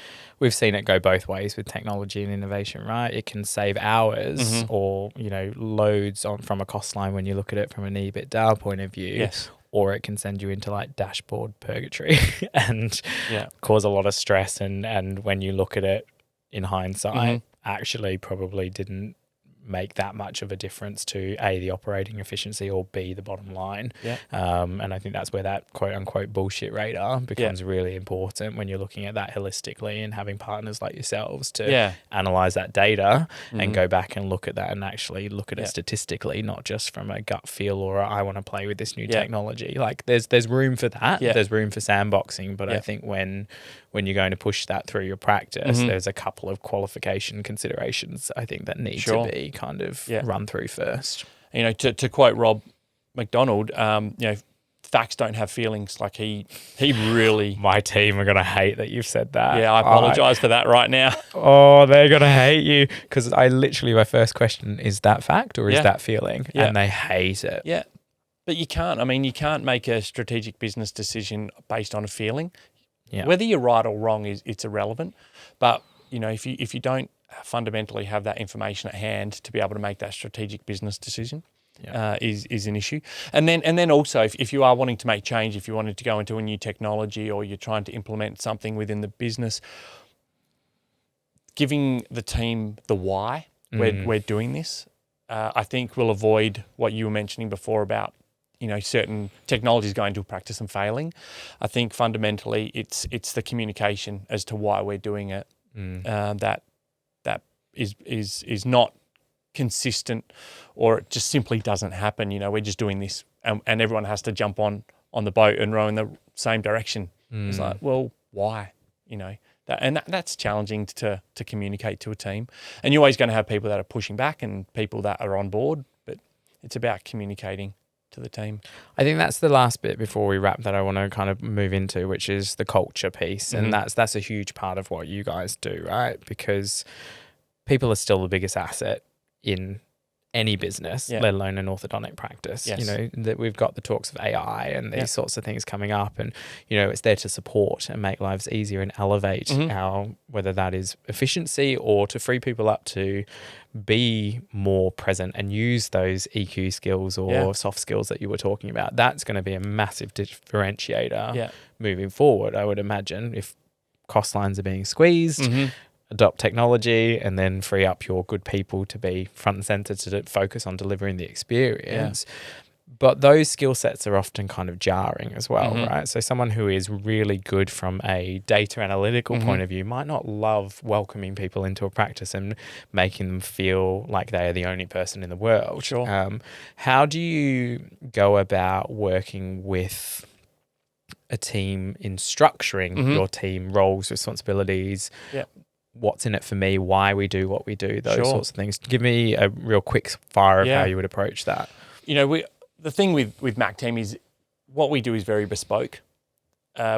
seen it go both ways with technology and innovation, right? It can save hours or, loads from a cost line when you look at it from an EBITDA point of view. Yes. Or it can send you into like dashboard purgatory and cause a lot of stress. And when you look at it in hindsight, actually probably didn't make that much of a difference to A, the operating efficiency, or B, the bottom line. Yeah. And I think that's where that quote unquote bullshit radar becomes really important when you're looking at that holistically and having partners like yourselves to analyze that data and go back and look at that and actually look at it statistically, not just from a gut feel or I want to play with this new technology. Like there's room for that. There's room for sandboxing, but I think when you're going to push that through your practice, there's a couple of qualification considerations I think that need to be kind of run through first. You know, to quote Rob McDonald, you know, facts don't have feelings. Like he really. My team are gonna hate that you've said that. Yeah, I apologize for that right now. Oh, they're gonna hate you because my first question is that fact or is that feeling, and they hate it. Yeah, but you can't. I mean, you can't make a strategic business decision based on a feeling. Yeah. Whether you're right or wrong it's irrelevant. But you know, if you don't fundamentally have that information at hand to be able to make that strategic business decision, is an issue. And then also if you are wanting to make change, if you wanted to go into a new technology or you're trying to implement something within the business, giving the team the why we're doing this, I think will avoid what you were mentioning before about, you know, certain technologies going to practice and failing. I think fundamentally it's the communication as to why we're doing it that is not consistent, or it just simply doesn't happen. You know, we're just doing this and everyone has to jump on the boat and row in the same direction. It's like, well, why? You know, that's challenging to communicate to a team. And you're always going to have people that are pushing back and people that are on board, but it's about communicating to the team. I think that's the last bit before we wrap that I want to kind of move into, which is the culture piece. And that's a huge part of what you guys do, right? Because people are still the biggest asset in any business, let alone an orthodontic practice. Yes. You know, that we've got the talks of AI and these sorts of things coming up, and you know, it's there to support and make lives easier and elevate our, whether that is efficiency or to free people up to be more present and use those EQ skills or soft skills that you were talking about. That's going to be a massive differentiator moving forward, I would imagine, if cost lines are being squeezed. Adopt technology and then free up your good people to be front and center to focus on delivering the experience. But those skill sets are often kind of jarring as well, right? So someone who is really good from a data analytical point of view might not love welcoming people into a practice and making them feel like they are the only person in the world. Sure. How do you go about working with a team in structuring your team roles, responsibilities? What's in it for me, why we do what we do, those sorts of things. Give me a real quick fire of how you would approach that. You know, the thing with Mac Team is what we do is very bespoke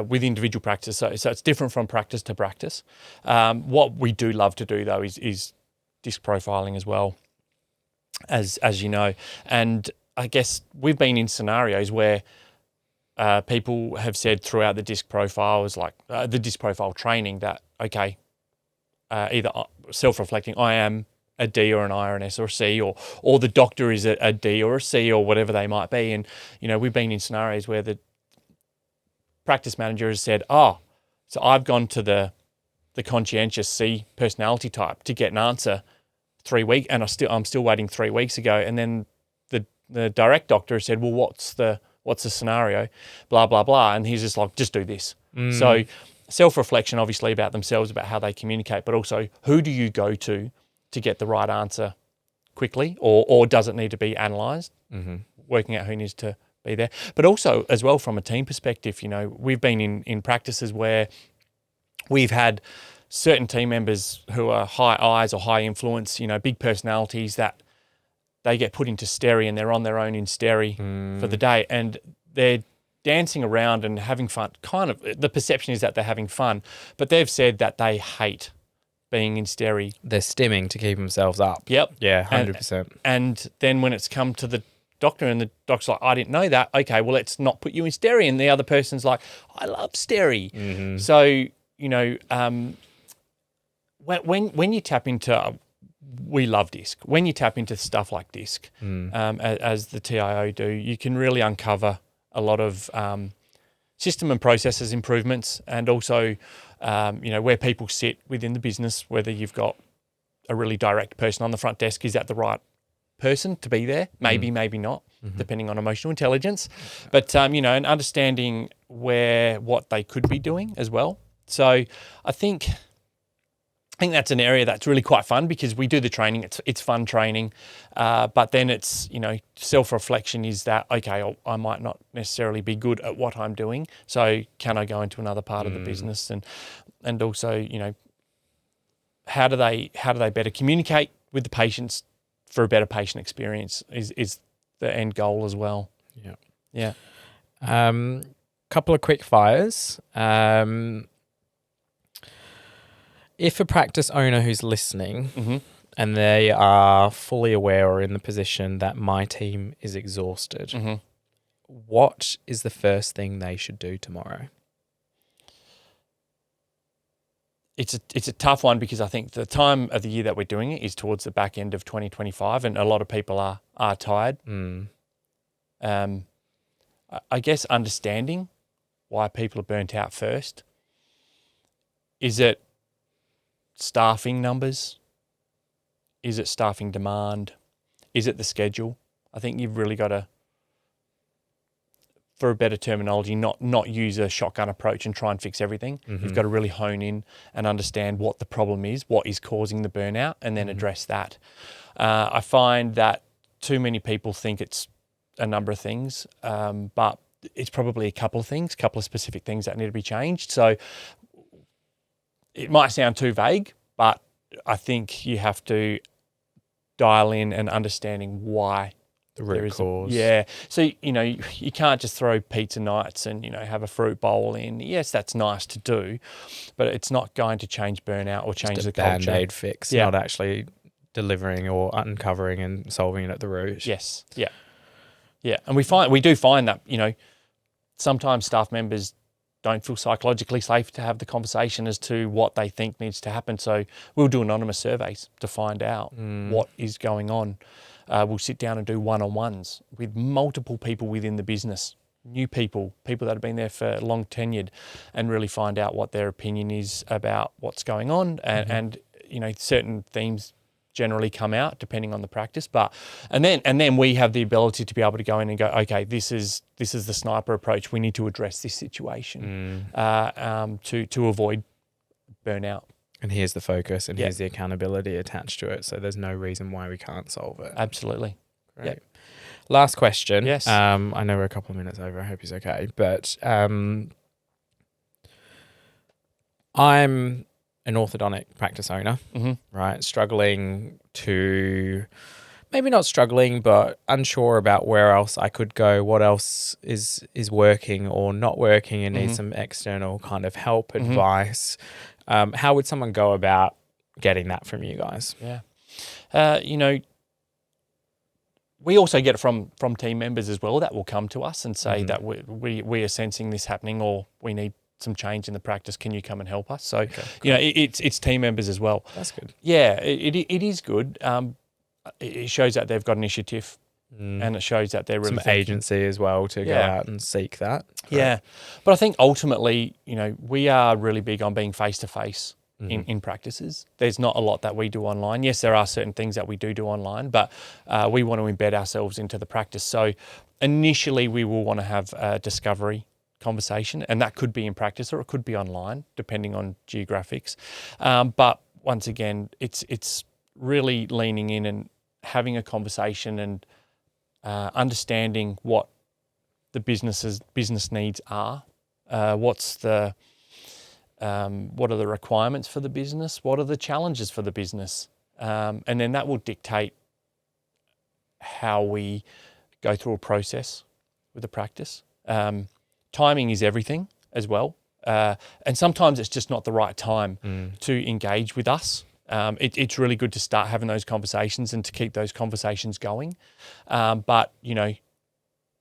with individual practice. So it's different from practice to practice. What we do love to do though is disc profiling as well, as you know. And I guess we've been in scenarios where people have said throughout the disc profiles, like the disc profile training, that, okay, either self-reflecting, I am a D or an I or an S or a C, or the doctor is a D or a C or whatever they might be. And, you know, we've been in scenarios where the practice manager has said, so I've gone to the conscientious C personality type to get an answer 3 weeks, and I'm still waiting 3 weeks ago. And then the direct doctor has said, well, what's the scenario? Blah, blah, blah. And he's just like, just do this. So self-reflection, obviously, about themselves, about how they communicate, but also who do you go to get the right answer quickly, or does it need to be analysed? Working out who needs to be there. But also, as well, from a team perspective, you know, we've been in practices where we've had certain team members who are high eyes or high influence, you know, big personalities, that they get put into steri and they're on their own in steri for the day, and they're dancing around and having fun. Kind of, the perception is that they're having fun, but they've said that they hate being in steri. They're stimming to keep themselves up. Yep. Yeah, 100%. And then when it's come to the doctor and the doctor's like, I didn't know that. Okay, well, let's not put you in steri. And the other person's like, I love steri. So, you know, when you tap into, we love disc. When you tap into stuff like disc, as the TIO do, you can really uncover a lot of system and processes improvements, and also, you know, where people sit within the business, whether you've got a really direct person on the front desk. Is that the right person to be there? Maybe, maybe not, depending on emotional intelligence. But, and understanding what they could be doing as well. So I think that's an area that's really quite fun because we do the training. It's fun training, but then it's, self-reflection is that, okay, I might not necessarily be good at what I'm doing. So can I go into another part of the business and also, how do they better communicate with the patients for a better patient experience is the end goal as well. Yeah. Couple of quick fires. If a practice owner who's listening and they are fully aware or in the position that my team is exhausted, what is the first thing they should do tomorrow? It's a tough one because I think the time of the year that we're doing it is towards the back end of 2025, and a lot of people are tired. I guess understanding why people are burnt out first. Is it staffing numbers? Is it staffing demand? Is it the schedule? I think you've really got to, for a better terminology, not use a shotgun approach and try and fix everything. You've got to really hone in and understand what the problem is, what is causing the burnout, and then address that. I find that too many people think it's a number of things, but it's probably a couple of specific things that need to be changed. So it might sound too vague, but I think you have to dial in and understanding why. The root cause. So, you can't just throw pizza nights and, have a fruit bowl in. Yes, that's nice to do, but it's not going to change burnout or change the culture. Band-aid fix, not actually delivering or uncovering and solving it at the root. Yes. Yeah. Yeah. And we do find that, sometimes staff members don't feel psychologically safe to have the conversation as to what they think needs to happen. So we'll do anonymous surveys to find out what is going on. We'll sit down and do one-on-ones with multiple people within the business, new people that have been there for long tenured, and really find out what their opinion is about what's going on. And certain themes generally come out depending on the practice. And then we have the ability to be able to go in and go, okay, this is the sniper approach. We need to address this situation to avoid burnout. And here's the focus and here's the accountability attached to it. So there's no reason why we can't solve it. Absolutely. Great. Yep. Last question. Yes. I know we're a couple of minutes over. I hope he's okay. But I'm an orthodontic practice owner, right? Struggling to, maybe not struggling, but unsure about where else I could go, what else is working or not working, and need some external kind of help, advice. How would someone go about getting that from you guys? Yeah. We also get it from team members as well that will come to us and say that we are sensing this happening, or we need some change in the practice. Can you come and help us? So, it's team members as well. That's good. Yeah, it is good. It shows that they've got an initiative and it shows that they're really some agency as well to go out and seek that. Great. Yeah. But I think ultimately, we are really big on being face-to-face in practices. There's not a lot that we do online. Yes, there are certain things that we do online, but we want to embed ourselves into the practice. So initially we will want to have a discovery conversation, and that could be in practice or it could be online, depending on geographics. But once again, it's really leaning in and having a conversation and understanding what the business needs are. What are the requirements for the business? What are the challenges for the business? And then that will dictate how we go through a process with the practice. Timing is everything as well. And sometimes it's just not the right time to engage with us. It's really good to start having those conversations and to keep those conversations going. But,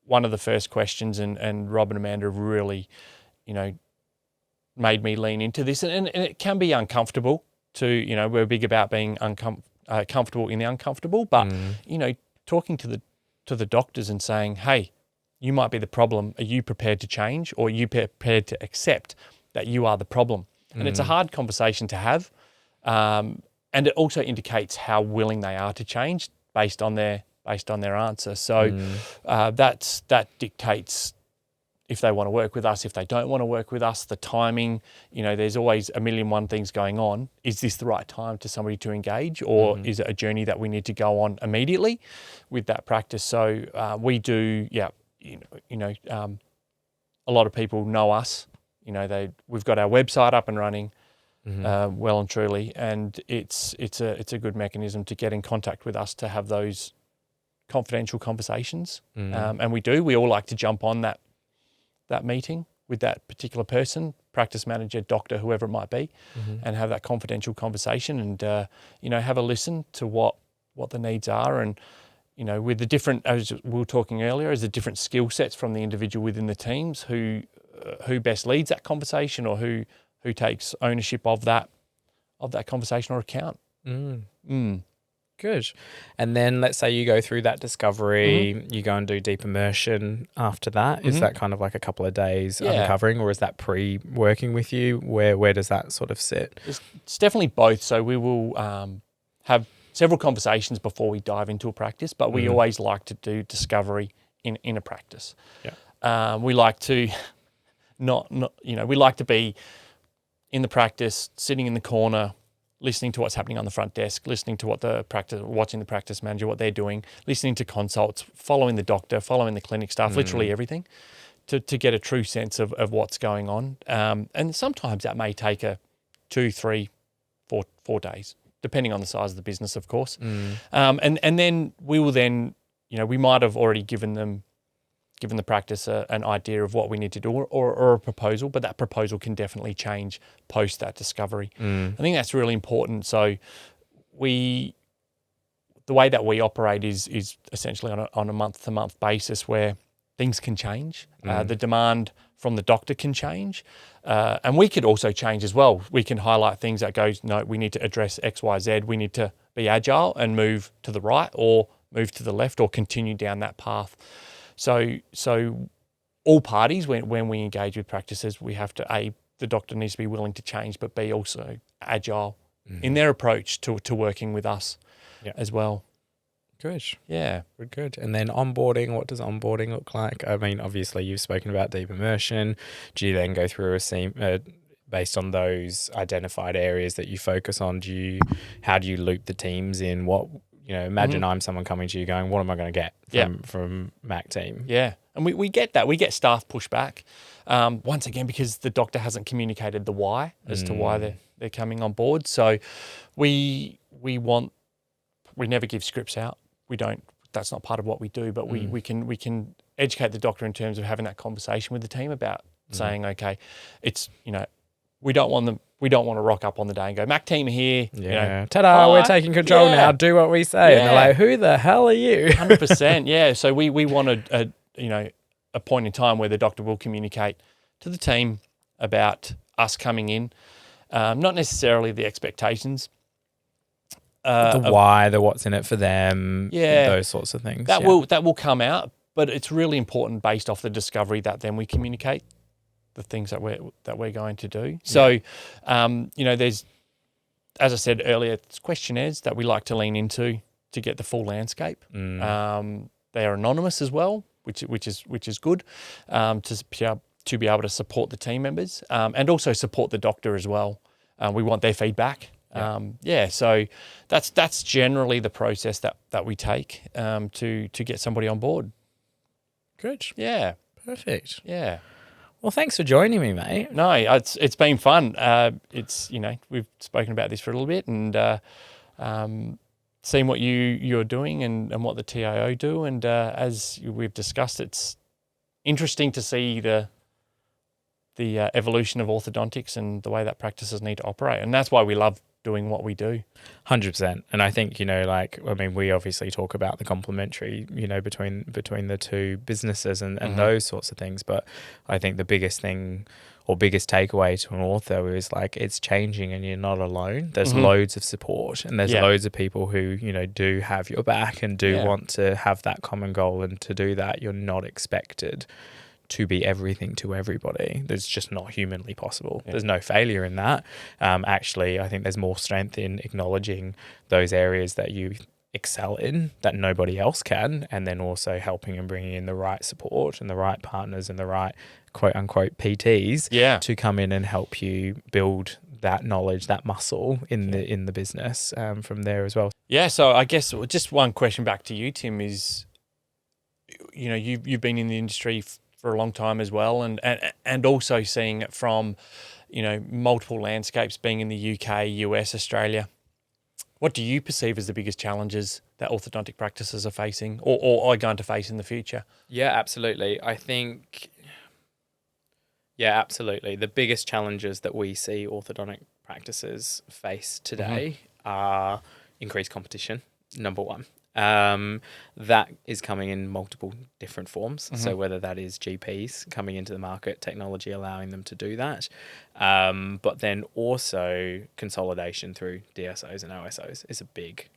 one of the first questions, and Rob and Amanda have really, made me lean into this. And it can be uncomfortable to, we're big about being comfortable in the uncomfortable. But, talking to the doctors and saying, hey, you might be the problem. Are you prepared to change, or are you prepared to accept that you are the problem? And it's a hard conversation to have. and it also indicates how willing they are to change based on their answer. So that dictates if they want to work with us, if they don't want to work with us, the timing. There's always a million one things going on. Is this the right time to somebody to engage, or is it a journey that we need to go on immediately with that practice? So we do, a lot of people know us. We've got our website up and running, well and truly, and it's a good mechanism to get in contact with us to have those confidential conversations. And we all like to jump on that meeting with that particular person, practice manager, doctor, whoever it might be, and have that confidential conversation and have a listen to what the needs are. And with the different, as we were talking earlier, is the different skill sets from the individual within the teams, who best leads that conversation, or who takes ownership of that conversation or account. Good. And then let's say you go through that discovery, you go and do deep immersion after that. Is that kind of like a couple of days uncovering, or is that pre-working with you? Where does that sort of sit? It's definitely both. So we will have several conversations before we dive into a practice, but we always like to do discovery in a practice. We like to we like to be in the practice, sitting in the corner, listening to what's happening on the front desk, listening to watching the practice manager, what they're doing, listening to consults, following the doctor, following the clinic staff, literally everything, to get a true sense of what's going on. And sometimes that may take 2, 3, 4 days, depending on the size of the business, of course. And then we will we might have already given the practice an idea of what we need to do, or a proposal, but that proposal can definitely change post that discovery. I think that's really important. So the way that we operate is essentially on a month-to-month basis, where things can change. The demand from the doctor can change, and we could also change as well. We can highlight things that goes, no, we need to address X, Y, Z. We need to be agile and move to the right, or move to the left, or continue down that path. So all parties, when we engage with practices, we have to, the doctor needs to be willing to change, but B, also agile in their approach to working with us as well. Good. Yeah. Good. And then onboarding, what does onboarding look like? I mean, obviously you've spoken about deep immersion. Do you then go through based on those identified areas that you focus on? How do you loop the teams in? Imagine I'm someone coming to you going, what am I going to get from Mac team? Yeah. And we get that. We get staff pushback, once again, because the doctor hasn't communicated the why as to why they're coming on board. So we never give scripts out. We don't, that's not part of what we do, but we can educate the doctor in terms of having that conversation with the team about saying, okay, it's, we don't want to rock up on the day and go, Mac team here. Yeah. Ta-da, we're taking control now. Do what we say. Yeah. And they're like, who the hell are you? 100%. Yeah. So we want a point in time where the doctor will communicate to the team about us coming in, not necessarily the expectations. The why, the what's in it for them, those sorts of things. That will come out, but it's really important based off the discovery that then we communicate the things that we're going to do. So, there's, as I said earlier, it's questionnaires that we like to lean into to get the full landscape. They are anonymous as well, which is good, to be able to support the team members, and also support the doctor as well. We want their feedback. So that's generally the process that we take to get somebody on board. Good. Yeah. Perfect. Yeah. Well, thanks for joining me, mate. No, it's been fun. We've spoken about this for a little bit, and seen what you're doing and what the TIO do, and as we've discussed, it's interesting to see the evolution of orthodontics and the way that practices need to operate, and that's why we love doing what we do. 100%. And I think, we obviously talk about the complementary, between the two businesses and those sorts of things. But I think the biggest thing or biggest takeaway to an ortho is it's changing and you're not alone. There's loads of support, and there's loads of people who, do have your back and do want to have that common goal. And to do that, you're not expected to be everything to everybody. That's just not humanly possible. Yeah. There's no failure in that. Actually, I think there's more strength in acknowledging those areas that you excel in that nobody else can, and then also helping and bringing in the right support and the right partners and the right quote unquote PTs to come in and help you build that knowledge, that muscle in the business from there as well. Yeah. So I guess just one question back to you, Tim, is, you know, you've been in the industry for a long time as well, and also seeing it from, you know, multiple landscapes, being in the UK, US, Australia. What do you perceive as the biggest challenges that orthodontic practices are facing or are going to face in the future? Yeah, absolutely. I think, absolutely. The biggest challenges that we see orthodontic practices face today are increased competition, number one. That is coming in multiple different forms. So whether that is GPs coming into the market, technology allowing them to do that, but then also consolidation through DSOs and OSOs is a big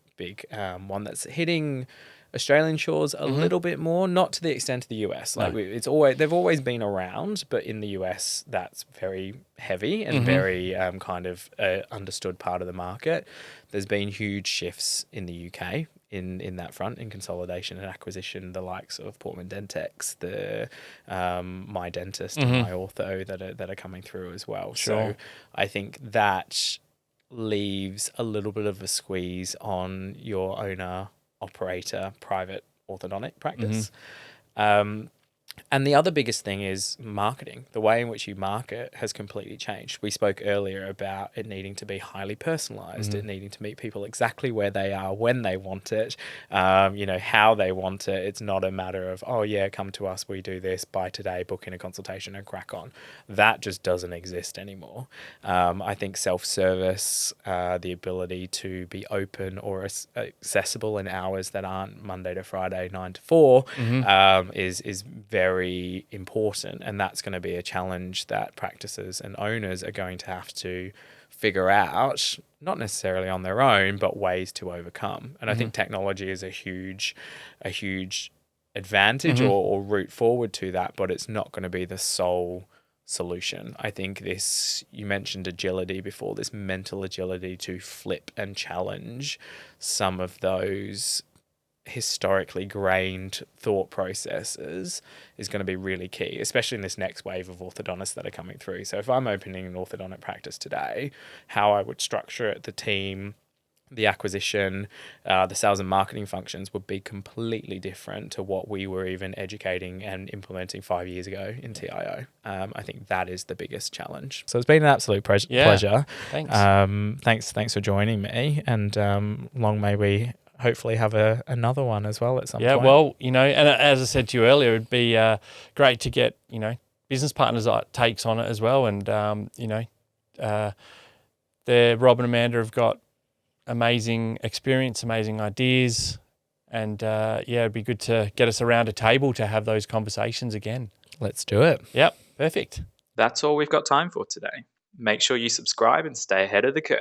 one that's hitting Australian shores a little bit more, not to the extent of the US. Like they've always been around, but in the US that's very heavy and very kind of understood part of the market. There's been huge shifts in the UK in that front, in consolidation and acquisition, the likes of Portman Dentex, the My Dentist and My Ortho that are coming through as well. Sure. So I think that leaves a little bit of a squeeze on your owner operator private orthodontic practice. And the other biggest thing is marketing. The way in which you market has completely changed. We spoke earlier about it needing to be highly personalized, it needing to meet people exactly where they are, when they want it, how they want it. It's not a matter of, come to us, we do this, buy today, book in a consultation and crack on. That just doesn't exist anymore. I think self-service, the ability to be open or accessible in hours that aren't Monday to Friday, 9 to 4, is very important, and that's going to be a challenge that practices and owners are going to have to figure out, not necessarily on their own, but ways to overcome. And I think technology is a huge advantage or route forward to that, but it's not going to be the sole solution. I think you mentioned agility before, this mental agility to flip and challenge some of those historically grained thought processes is going to be really key, especially in this next wave of orthodontists that are coming through. So if I'm opening an orthodontic practice today, how I would structure it, the team, the acquisition, the sales and marketing functions would be completely different to what we were even educating and implementing 5 years ago in TIO. I think that is the biggest challenge. So it's been an absolute pleasure. Thanks. Thanks for joining me, and long may we hopefully have another one as well at some point. Yeah, well, and as I said to you earlier, it'd be great to get, business partners' takes on it as well. And, Rob and Amanda have got amazing experience, amazing ideas. And, it'd be good to get us around a table to have those conversations again. Let's do it. Yep, perfect. That's all we've got time for today. Make sure you subscribe and stay ahead of the curve.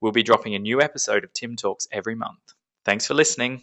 We'll be dropping a new episode of Tim Talks every month. Thanks for listening.